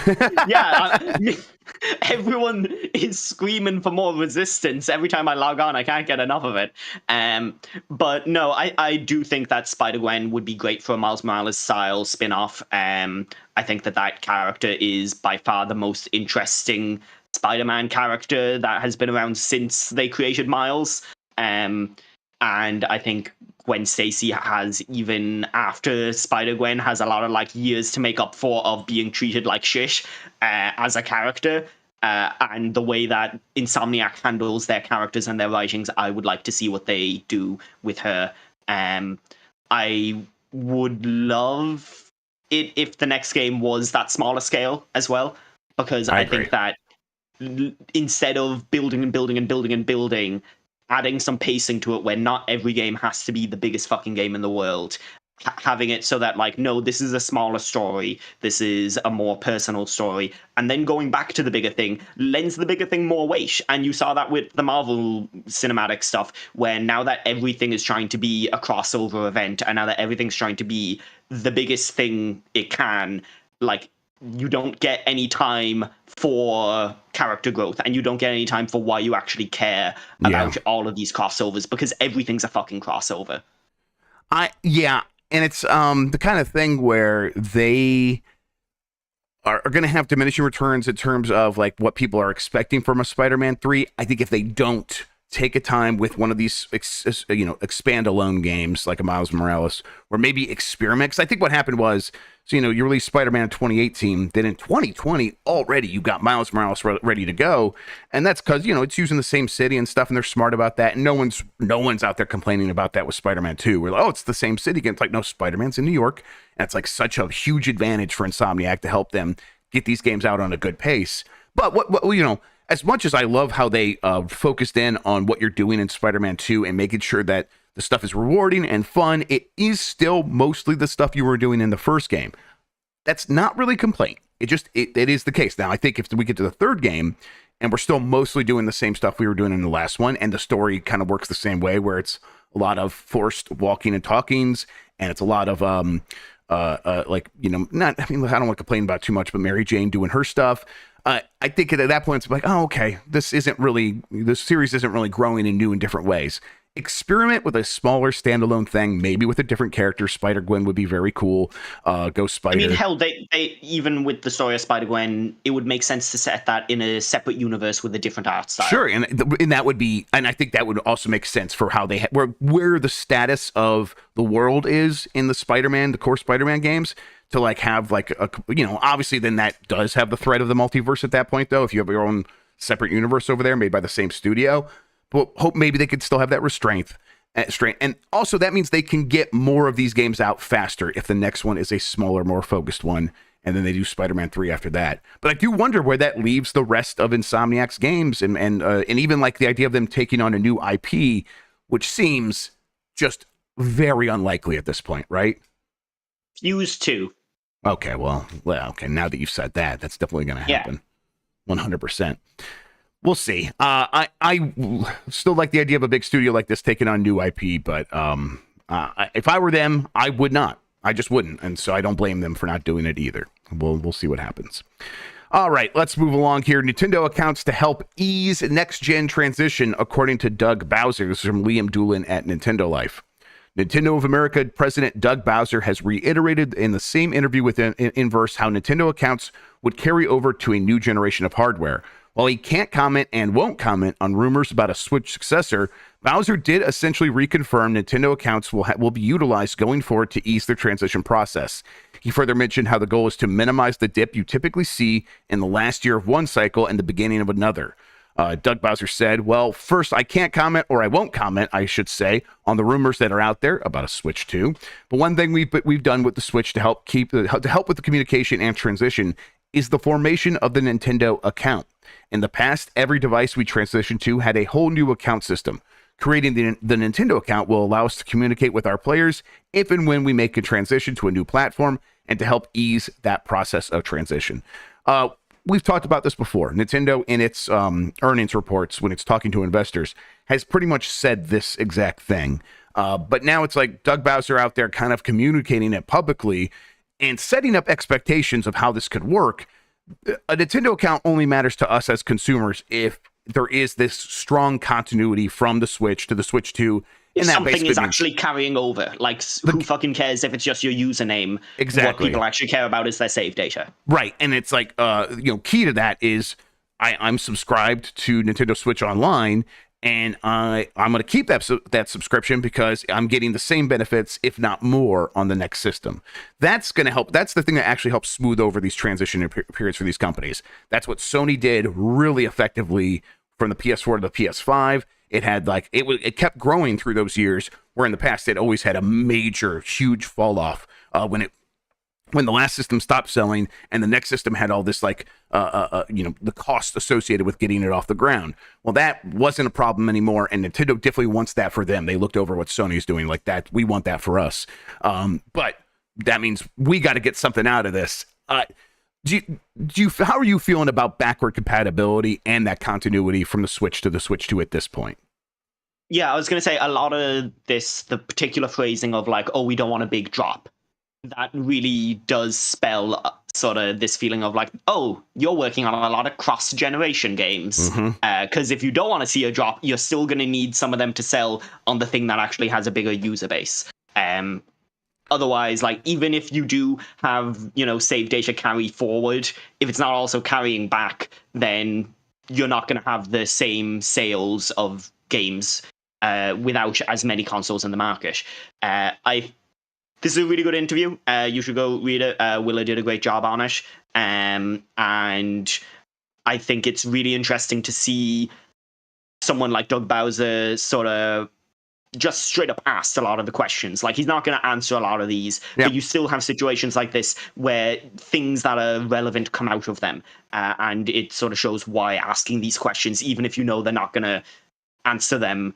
Everyone is screaming for more Resistance. Every time I log on, I can't get enough of it. But no, I do think that Spider-Gwen would be great for a Miles Morales style spin-off. I think that character is by far the most interesting Spider-Man character that has been around since they created Miles. And I think Gwen Stacy has, even after Spider-Gwen, has a lot of like years to make up for of being treated like shish as a character. And the way that Insomniac handles their characters and their writings, I would like to see what they do with her. I would love it if the next game was that smaller scale as well, because I think that instead of building and building and building and building, adding some pacing to it where not every game has to be the biggest fucking game in the world. Having it so that, like, no, this is a smaller story. This is a more personal story. And then going back to the bigger thing lends the bigger thing more weight. And you saw that with the Marvel cinematic stuff, where now that everything is trying to be a crossover event, and now that everything's trying to be the biggest thing it can, like, you don't get any time for character growth, and you don't get any time for why you actually care about all of these crossovers, because everything's a fucking crossover. And it's the kind of thing where they are going to have diminishing returns in terms of like what people are expecting from a Spider-Man 3. I think if they don't take a time with one of these, expand alone games like a Miles Morales, or maybe experiment. Because I think what happened was, you released Spider-Man in 2018, then in 2020 already you got Miles Morales ready to go, and that's because it's using the same city and stuff, and they're smart about that. And no one's out there complaining about that with Spider-Man 2. We're like, oh, it's the same city again. It's like, no, Spider-Man's in New York, and it's like such a huge advantage for Insomniac to help them get these games out on a good pace. But what as much as I love how they focused in on what you're doing in Spider-Man 2 and making sure that the stuff is rewarding and fun, it is still mostly the stuff you were doing in the first game. That's not really a complaint. It is the case. Now, I think if we get to the third game and we're still mostly doing the same stuff we were doing in the last one, and the story kind of works the same way, where it's a lot of forced walking and talkings, and it's a lot of I don't want to complain about too much, but Mary Jane doing her stuff. I think at that point it's like, oh, okay, this series isn't really growing in new and different ways. experiment with a smaller standalone thing, maybe with a different character. Spider-Gwen would be very cool. Ghost Spider. I mean, hell, they even with the story of Spider-Gwen, it would make sense to set that in a separate universe with a different art style. Sure, and that would be, and I think that would also make sense for how they where the status of the world is in the core Spider-Man games, to like have like a, obviously then that does have the threat of the multiverse at that point, though, if you have your own separate universe over there made by the same studio. But hope maybe they could still have that restraint. And also that means they can get more of these games out faster if the next one is a smaller, more focused one, and then they do Spider-Man 3 after that. But I do wonder where that leaves the rest of Insomniac's games, and even like the idea of them taking on a new IP, which seems just very unlikely at this point, right? Fuse 2. Okay, well, okay. Now that you've said that, that's definitely going to happen. 100%. We'll see. I still like the idea of a big studio like this taking on new IP, but if I were them, I would not. I just wouldn't, and so I don't blame them for not doing it either. We'll see what happens. All right, let's move along here. Nintendo accounts to help ease next-gen transition, according to Doug Bowser. This is from Liam Doolin at Nintendo Life. Nintendo of America President Doug Bowser has reiterated in the same interview with Inverse how Nintendo accounts would carry over to a new generation of hardware. While he can't comment and won't comment on rumors about a Switch successor, Bowser did essentially reconfirm Nintendo accounts will be utilized going forward to ease their transition process. He further mentioned how the goal is to minimize the dip you typically see in the last year of one cycle and the beginning of another. Doug Bowser said, well, first, I can't comment, or I won't comment, I should say, on the rumors that are out there about a Switch 2. But one thing we've done with the Switch to help with the communication and transition is the formation of the Nintendo account. In the past, every device we transitioned to had a whole new account system. Creating the Nintendo account will allow us to communicate with our players if and when we make a transition to a new platform, and to help ease that process of transition. We've talked about this before. Nintendo, in its earnings reports, when it's talking to investors, has pretty much said this exact thing. But now it's like Doug Bowser out there kind of communicating it publicly and setting up expectations of how this could work. A Nintendo account only matters to us as consumers if there is this strong continuity from the Switch to the Switch 2. If something is actually carrying over, like who fucking cares if it's just your username? Exactly. What people actually care about is their save data. Right, and it's like, key to that is I'm subscribed to Nintendo Switch Online, and I'm going to keep that subscription because I'm getting the same benefits, if not more, on the next system. That's going to help. That's the thing that actually helps smooth over these transition periods for these companies. That's what Sony did really effectively from the PS4 to the PS5. It had it kept growing through those years, where in the past it always had a major, huge fall off when the last system stopped selling and the next system had all this the cost associated with getting it off the ground. Well, that wasn't a problem anymore, and Nintendo definitely wants that for them. They looked over what Sony's doing like that. We want that for us. But that means we got to get something out of this. How are you feeling about backward compatibility and that continuity from the Switch to the Switch 2 at this point? Yeah, I was going to say a lot of this, the particular phrasing of like, oh, we don't want a big drop, that really does spell sort of this feeling of like, oh, you're working on a lot of cross-generation games. Because if you don't want to see a drop, you're still going to need some of them to sell on the thing that actually has a bigger user base. Otherwise, like, even if you do have, save data carry forward, if it's not also carrying back, then you're not going to have the same sales of games without as many consoles in the market. This is a really good interview. You should go read it. Willa did a great job on it. And I think it's really interesting to see someone like Doug Bowser sort of just straight up asked a lot of the questions. Like, he's not going to answer a lot of these, but you still have situations like this where things that are relevant come out of them. And it sort of shows why asking these questions, even if you know they're not going to answer them,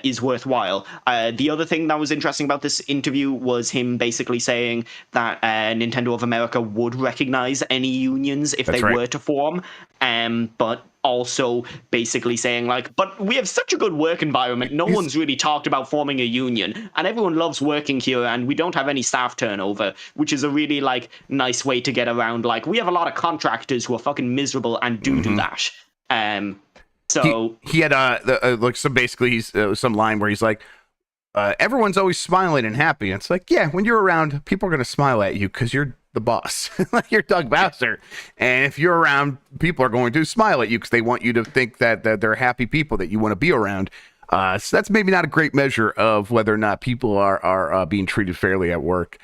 is worthwhile. The other thing that was interesting about this interview was him basically saying that Nintendo of America would recognize any unions if they were to form, but also basically saying like, but we have such a good work environment, no one's really talked about forming a union, and everyone loves working here, and we don't have any staff turnover, which is a really like nice way to get around like, we have a lot of contractors who are fucking miserable and do that. So he had like some basically he's some line where he's like, everyone's always smiling and happy. And it's like, yeah, when you're around, people are gonna smile at you because you're the boss, like you're Doug Bowser, and if you're around, people are going to smile at you because they want you to think that they're happy people that you want to be around. So that's maybe not a great measure of whether or not people are being treated fairly at work.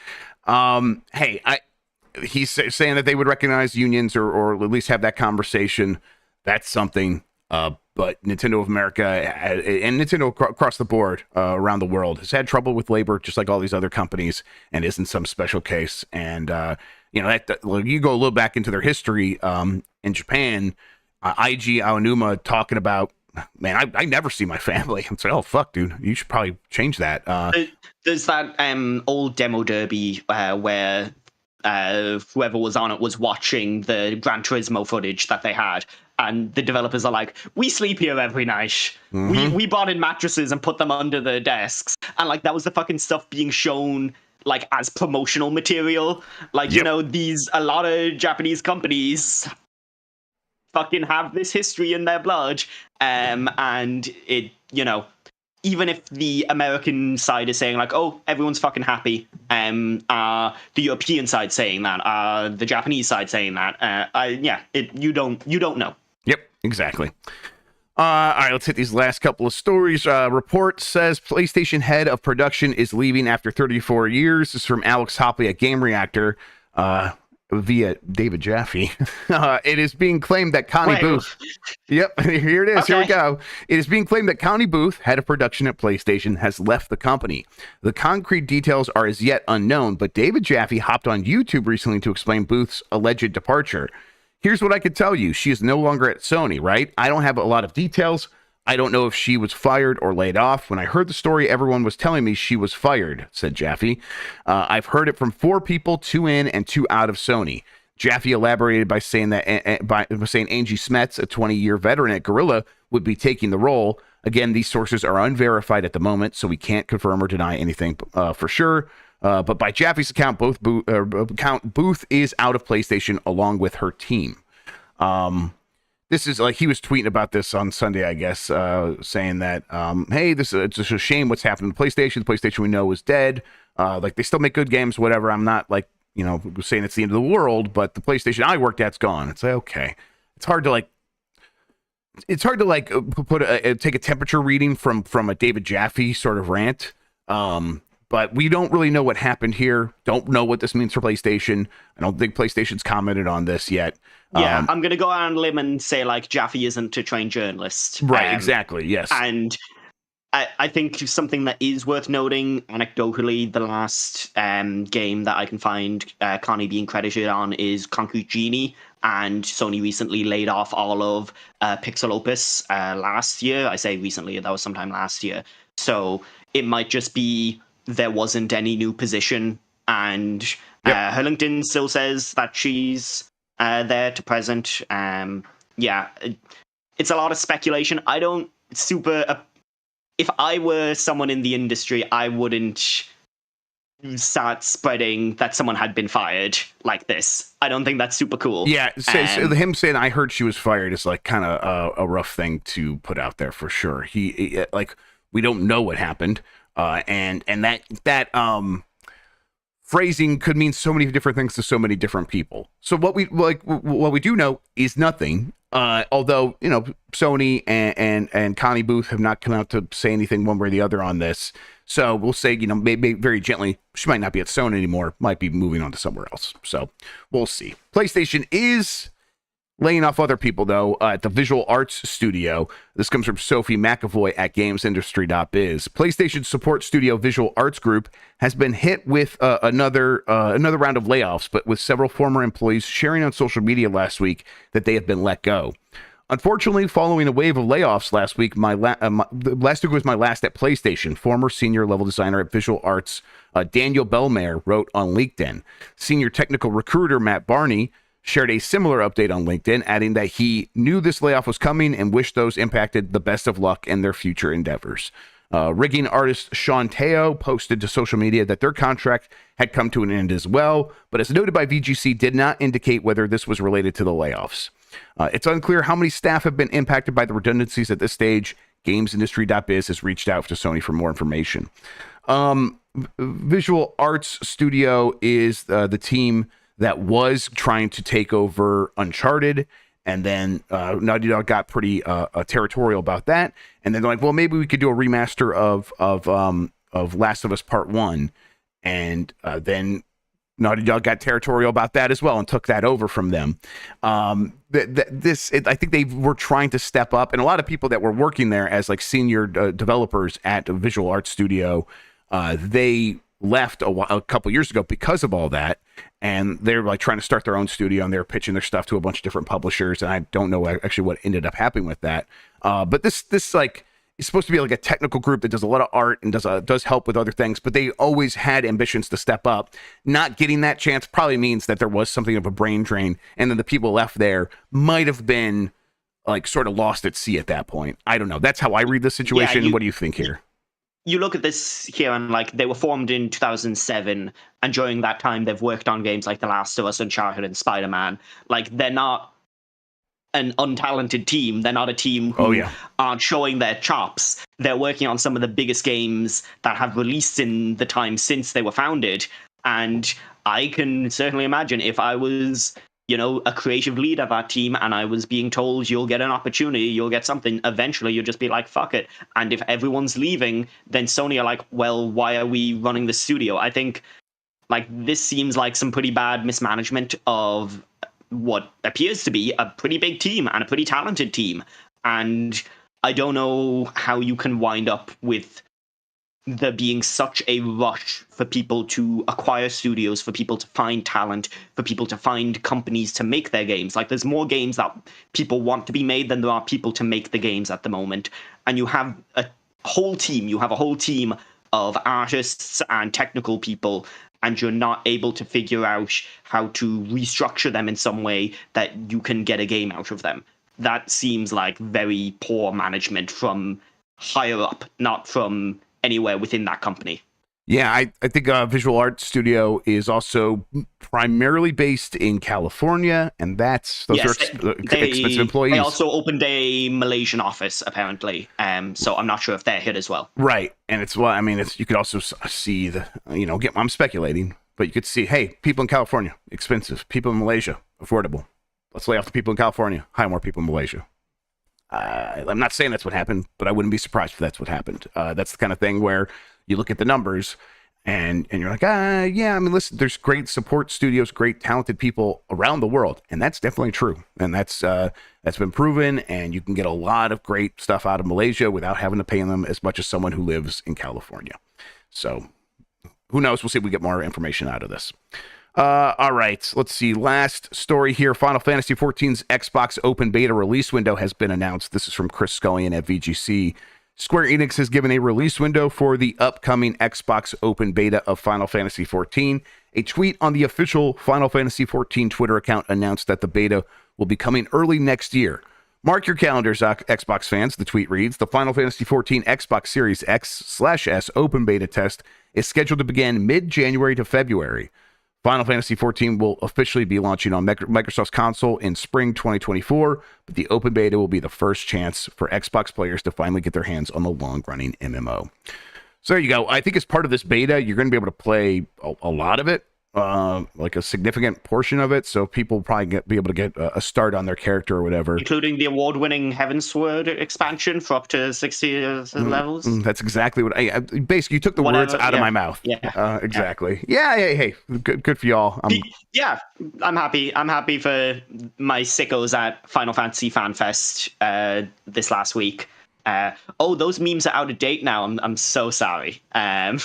He's saying that they would recognize unions or at least have that conversation. That's something. But Nintendo of America and Nintendo across the board around the world has had trouble with labor, just like all these other companies, and isn't some special case. And you go a little back into their history in Japan. Eiji Aonuma talking about, man, I never see my family. I'm like, oh fuck, dude, you should probably change that. There's that old demo derby where whoever was on it was watching the Gran Turismo footage that they had, and the developers are like, we sleep here every night. We bought in mattresses and put them under the desks, and like that was the fucking stuff being shown like as promotional material. Like, you know, a lot of Japanese companies fucking have this history in their blood, and it, you know, even if the American side is saying like, oh, everyone's fucking happy, the European side saying that, the Japanese side saying that, you don't know. Yep, exactly. All right, let's hit these last couple of stories. Report says PlayStation head of production is leaving after 34 years. This is from Alex Hopley at Game Reactor via David Jaffe. It is being claimed that Connie Booth... Yep, here it is. Okay. Here we go. It is being claimed that Connie Booth, head of production at PlayStation, has left the company. The concrete details are as yet unknown, but David Jaffe hopped on YouTube recently to explain Booth's alleged departure. Here's what I could tell you. She is no longer at Sony, right? I don't have a lot of details. I don't know if she was fired or laid off. When I heard the story, everyone was telling me she was fired, said Jaffe. I've heard it from 4 people, 2 in and 2 out of Sony. Jaffe elaborated by saying that Angie Smets, a 20-year veteran at Guerrilla, would be taking the role. Again, these sources are unverified at the moment, so we can't confirm or deny anything for sure. But by Jaffe's account, Booth is out of PlayStation along with her team. This is like, he was tweeting about this on Sunday, I guess, saying that, hey, it's just a shame what's happened to PlayStation. The PlayStation we know is dead. Like, they still make good games, whatever. I'm not like, you know, saying it's the end of the world, but the PlayStation I worked at's gone. It's like, okay. It's hard to take a temperature reading from a David Jaffe sort of rant. But we don't really know what happened here. Don't know what this means for PlayStation. I don't think PlayStation's commented on this yet. Yeah, I'm going to go out on a limb and say, like, Jaffe isn't a trained journalist. Right, exactly, yes. And I think something that is worth noting, anecdotally, the last game that I can find Connie being credited on is Concrete Genie, and Sony recently laid off all of Pixel Opus last year. I say recently, that was sometime last year. So it might just be there wasn't any new position, and her LinkedIn still says that she's there to present. It's a lot of speculation. I don't if I were someone in the industry, I wouldn't start spreading that someone had been fired like this. I don't think that's super cool. Yeah, so him saying I heard she was fired is like kind of a rough thing to put out there for sure. He like, we don't know what happened, and that phrasing could mean so many different things to so many different people. So what we do know is nothing. Although, you know, Sony and Connie Booth have not come out to say anything one way or the other on this. So we'll say, you know, maybe very gently, she might not be at Sony anymore, might be moving on to somewhere else. So we'll see. PlayStation is laying off other people, though, at the Visual Arts Studio. This comes from Sophie McAvoy at GamesIndustry.biz. PlayStation support studio Visual Arts Group has been hit with another round of layoffs, but with several former employees sharing on social media last week that they have been let go. Unfortunately, following a wave of layoffs last week, last week was my last at PlayStation. Former senior level designer at Visual Arts, Daniel Bellmare, wrote on LinkedIn. Senior technical recruiter Matt Barney shared a similar update on LinkedIn, adding that he knew this layoff was coming and wished those impacted the best of luck in their future endeavors. Rigging artist Sean Teo posted to social media that their contract had come to an end as well, but as noted by VGC, did not indicate whether this was related to the layoffs. It's unclear how many staff have been impacted by the redundancies at this stage. GamesIndustry.biz has reached out to Sony for more information. Visual Arts Studio is the team that was trying to take over Uncharted, and then Naughty Dog got pretty territorial about that, and then they're like, well, maybe we could do a remaster of Last of Us Part 1, and then Naughty Dog got territorial about that as well and took that over from them. I think they were trying to step up, and a lot of people that were working there as like senior developers at a Visual Arts Studio, they left a couple years ago because of all that, and they're like trying to start their own studio, and they're pitching their stuff to a bunch of different publishers, and I don't know actually what ended up happening with that. But this like is supposed to be like a technical group that does a lot of art and does help with other things, but they always had ambitions to step up. Not getting that chance probably means that there was something of a brain drain, and then the people left there might have been like sort of lost at sea at that point. I don't know. That's how I read the situation. What do you think here? You look at this here, and like they were formed in 2007, and during that time they've worked on games like The Last of Us, Uncharted, and Spider-Man. Like, they're not an untalented team. They're not a team who aren't showing their chops. They're working on some of the biggest games that have released in the time since they were founded. And I can certainly imagine if I was, a creative lead of that team and I was being told you'll get an opportunity, you'll get something, eventually you'll just be like, fuck it. And if everyone's leaving, then Sony are like, well, why are we running the studio? I think like this seems like some pretty bad mismanagement of what appears to be a pretty big team and a pretty talented team. And I don't know how you can wind up with there being such a rush for people to acquire studios, for people to find talent, for people to find companies to make their games. Like, there's more games that people want to be made than there are people to make the games at the moment. And you have a whole team. You have a whole team of artists and technical people, and you're not able to figure out how to restructure them in some way that you can get a game out of them. That seems like very poor management from higher up, not from anywhere within that company. Yeah, I think Visual Arts Studio is also primarily based in California, and those are expensive employees. They also opened a Malaysian office, apparently, so I'm not sure if they're hit as well. Right, and you could also see I'm speculating, but you could see, hey, people in California, expensive. People in Malaysia, affordable. Let's lay off the people in California, hire more people in Malaysia. I'm not saying that's what happened, but I wouldn't be surprised if that's what happened. That's the kind of thing where you look at the numbers and you're like, listen, there's great support studios, great talented people around the world. And that's definitely true. And that's been proven. And you can get a lot of great stuff out of Malaysia without having to pay them as much as someone who lives in California. So who knows? We'll see if we get more information out of this. All right, let's see. Last story here. Final Fantasy XIV's Xbox Open Beta release window has been announced. This is from Chris Scullion at VGC. Square Enix has given a release window for the upcoming Xbox Open Beta of Final Fantasy XIV. A tweet on the official Final Fantasy XIV Twitter account announced that the beta will be coming early next year. Mark your calendars, Xbox fans, the tweet reads. The Final Fantasy XIV Xbox Series X/S Open Beta test is scheduled to begin mid-January to February. Final Fantasy XIV will officially be launching on Microsoft's console in spring 2024, but the open beta will be the first chance for Xbox players to finally get their hands on the long-running MMO. So there you go. I think as part of this beta, you're going to be able to play a lot of it, like a significant portion of it, so people will probably be able to get a start on their character or whatever. Including the award-winning Heavensward expansion for up to 60 levels. That's exactly what I basically, you took the words out of my mouth. Yeah. Exactly. Yeah. Hey, good for y'all. I'm happy. I'm happy for my sickos at Final Fantasy FanFest this last week. Those memes are out of date now. I'm so sorry. I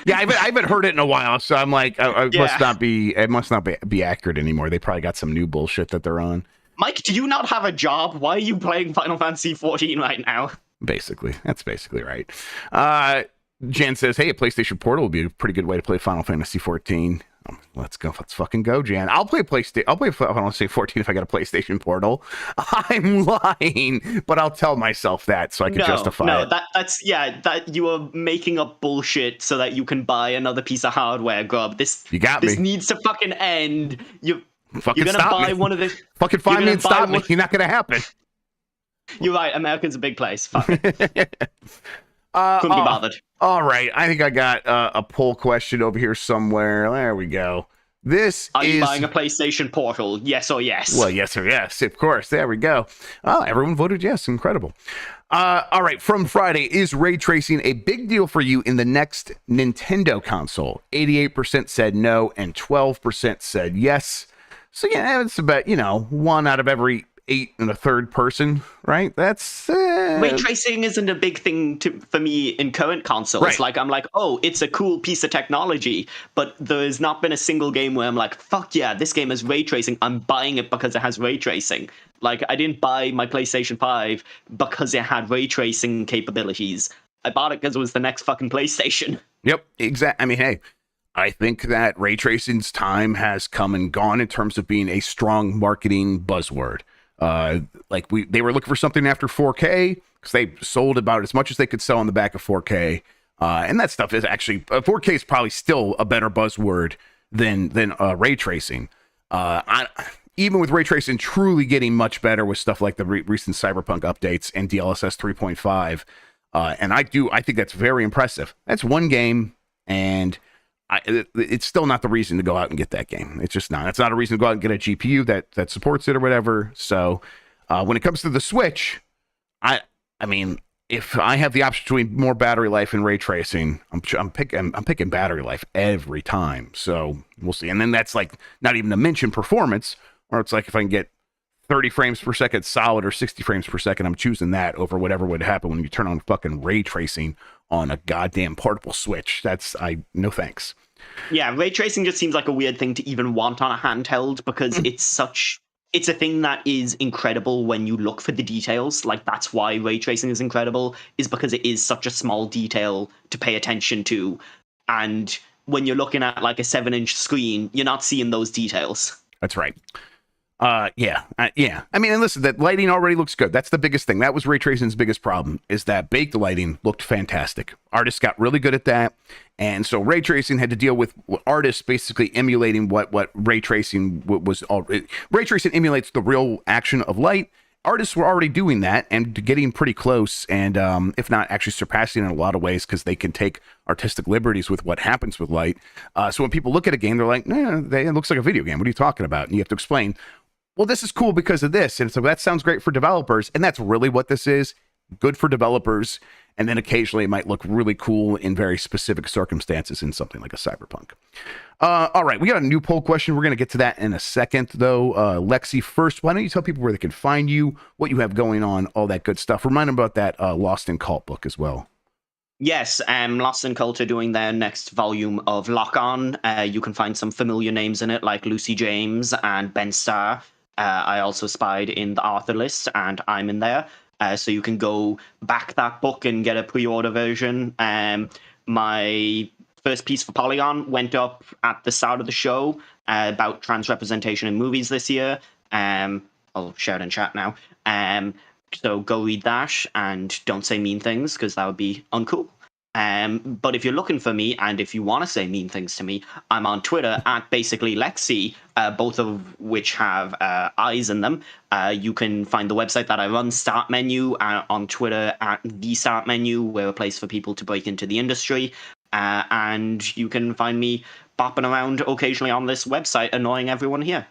haven't heard it in a while, so I'm like, it must not be accurate anymore. They probably got some new bullshit that they're on. Mike, do you not have a job? Why are you playing Final Fantasy XIV right now? Basically, that's basically right. Jen says, hey, a PlayStation Portal would be a pretty good way to play Final Fantasy XIV. Let's fucking go, Jan. I'll play Final Fantasy XIV if I got a PlayStation Portal. I'm lying, but I'll tell myself that so I can justify it. That you are making up bullshit so that you can buy another piece of hardware, Grubb. You got me. This needs to fucking end. Fucking You're gonna stop buy me. one of the. Fucking find me and stop me. You're not gonna happen. You're right. America's a big place. Fuck it. Couldn't be bothered. All right. I think I got a poll question over here somewhere. There we go. Are you buying a PlayStation Portal? Yes or yes? Well, yes or yes, of course. There we go. Oh, everyone voted yes. Incredible. All right. From Friday, is ray tracing a big deal for you in the next Nintendo console? 88% said no, and 12% said yes. So yeah, it's about 1 out of every 8 and a third person, right? That's ray tracing isn't a big thing for me in current consoles. Right. Like, I'm like, oh, it's a cool piece of technology, but there's not been a single game where I'm like, fuck yeah, this game has ray tracing. I'm buying it because it has ray tracing. Like, I didn't buy my PlayStation 5 because it had ray tracing capabilities. I bought it because it was the next fucking PlayStation. Yep, exactly. I mean, hey, I think that ray tracing's time has come and gone in terms of being a strong marketing buzzword. They were looking for something after 4K because they sold about as much as they could sell on the back of 4K. And that stuff is actually 4K is probably still a better buzzword than ray tracing. Even with ray tracing truly getting much better with stuff like the recent Cyberpunk updates and DLSS 3.5. And I think that's very impressive. That's one game, and it's still not the reason to go out and get that game. It's just not. It's not a reason to go out and get a GPU that supports it or whatever. So when it comes to the Switch, I mean, if I have the option between more battery life and ray tracing, I'm picking battery life every time. So we'll see. And then that's like not even to mention performance, or it's like if I can get 30 frames per second solid or 60 frames per second, I'm choosing that over whatever would happen when you turn on fucking ray tracing on a goddamn portable Switch. No thanks. Yeah, ray tracing just seems like a weird thing to even want on a handheld because it's a thing that is incredible when you look for the details. Like, that's why ray tracing is incredible, is because it is such a small detail to pay attention to. And when you're looking at like a 7-inch screen, you're not seeing those details. That's right. Yeah. I mean, and listen, that lighting already looks good. That's the biggest thing. That was ray tracing's biggest problem, is that baked lighting looked fantastic. Artists got really good at that. And so ray tracing had to deal with artists basically emulating what ray tracing was. Ray tracing emulates the real action of light. Artists were already doing that and getting pretty close, and if not actually surpassing in a lot of ways, because they can take artistic liberties with what happens with light. So when people look at a game, they're like, it looks like a video game. What are you talking about? And you have to explain, well, this is cool because of this. And so that sounds great for developers. And that's really what this is. Good for developers. And then occasionally it might look really cool in very specific circumstances in something like a Cyberpunk. All right. We got a new poll question. We're going to get to that in a second, though. Lexi, first, why don't you tell people where they can find you, what you have going on, all that good stuff. Remind them about that Lost in Cult book as well. Yes, Lost in Cult are doing their next volume of Lock On. You can find some familiar names in it, like Lucy James and Ben Starr. I also spied in the author list, and I'm in there. So you can go back that book and get a pre-order version. My first piece for Polygon went up at the start of the show about trans representation in movies this year. I'll share it in chat now. So go read that and don't say mean things, because that would be uncool. But if you're looking for me, and if you want to say mean things to me, I'm on Twitter at basically Lexi, both of which have eyes in them. You can find the website that I run, Start Menu, on Twitter at the Start Menu. We're a place for people to break into the industry. And you can find me bopping around occasionally on this website, annoying everyone here.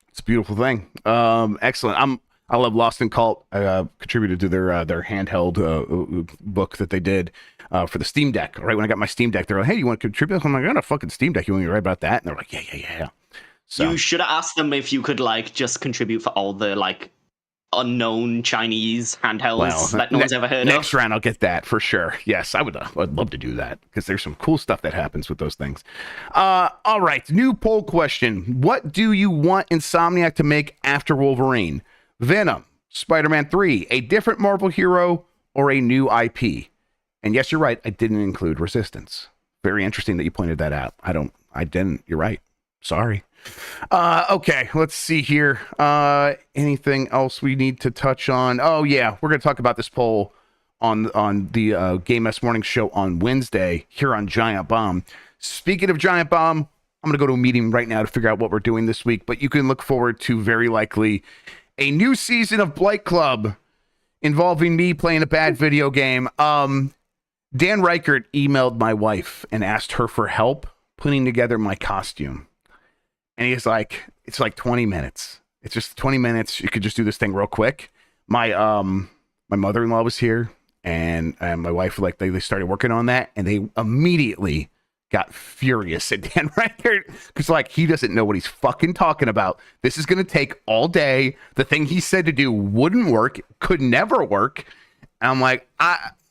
It's a beautiful thing. Excellent. I love Lost in Cult. I contributed to their handheld book that they did for the Steam Deck. Right when I got my Steam Deck, they're like, "Hey, you want to contribute?" I'm like, "I got a fucking Steam Deck. You want me to write about that?" And they're like, "Yeah." So you should have asked them if you could just contribute for all the unknown Chinese handhelds that no one's ever heard of. Next round, I'll get that for sure. Yes, I'd love to do that, because there's some cool stuff that happens with those things. All right, new poll question: what do you want Insomniac to make after Wolverine? Venom, Spider-Man 3, a different Marvel hero, or a new IP? And yes, you're right, I didn't include Resistance. Very interesting that you pointed that out. I didn't. You're right. Sorry. Okay, let's see here. Anything else we need to touch on? Oh, yeah, we're going to talk about this poll on the Game S Morning Show on Wednesday here on Giant Bomb. Speaking of Giant Bomb, I'm going to go to a meeting right now to figure out what we're doing this week, but you can look forward to very likely a new season of Blight Club involving me playing a bad video game. Dan Reichert emailed my wife and asked her for help putting together my costume. And he's like, it's like 20 minutes. It's just 20 minutes. You could just do this thing real quick. My mother-in-law was here, and my wife, like, they started working on that, and they immediately got furious at Dan Reichert because, like, he doesn't know what he's fucking talking about. This is going to take all day. The thing he said to do wouldn't work, could never work. And I'm like,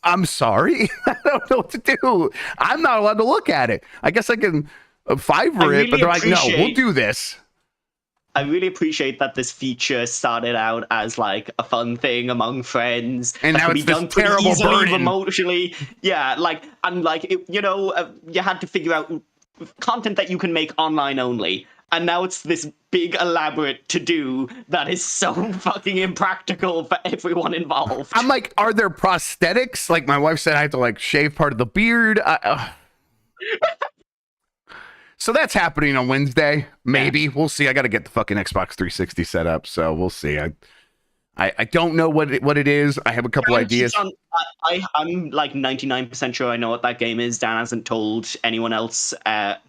I'm sorry. I don't know what to do. I'm not allowed to look at it. I guess I can Fiverr it, but they're like, no, we'll do this. I really appreciate that this feature started out as like a fun thing among friends, and now it's this terrible burden remotely. Yeah, like, and like you had to figure out content that you can make online only, and now it's this big elaborate to do that is so fucking impractical for everyone involved. I'm like, are there prosthetics? Like my wife said, I have to like shave part of the beard. So that's happening on Wednesday. Maybe. Yeah. We'll see. I got to get the fucking Xbox 360 set up, so we'll see. I don't know what it is. I have a couple ideas. I'm like 99% sure I know what that game is. Dan hasn't told anyone else,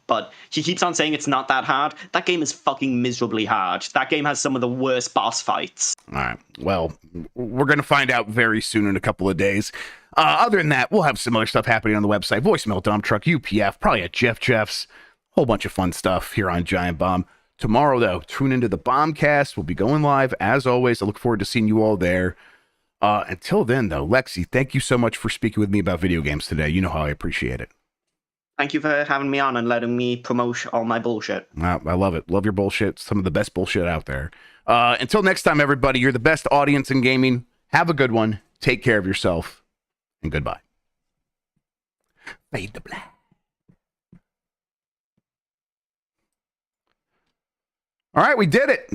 but he keeps on saying it's not that hard. That game is fucking miserably hard. That game has some of the worst boss fights. All right. Well, we're going to find out very soon in a couple of days. Other than that, we'll have some other stuff happening on the website. Voicemail, dump truck, UPF, probably at Jeff's. Whole bunch of fun stuff here on Giant Bomb. Tomorrow, though, tune into the Bombcast. We'll be going live, as always. I look forward to seeing you all there. Until then, though, Lexi, thank you so much for speaking with me about video games today. You know how I appreciate it. Thank you for having me on and letting me promote all my bullshit. I love it. Love your bullshit. Some of the best bullshit out there. Until next time, everybody, you're the best audience in gaming. Have a good one. Take care of yourself. And goodbye. Fade to black. All right, we did it.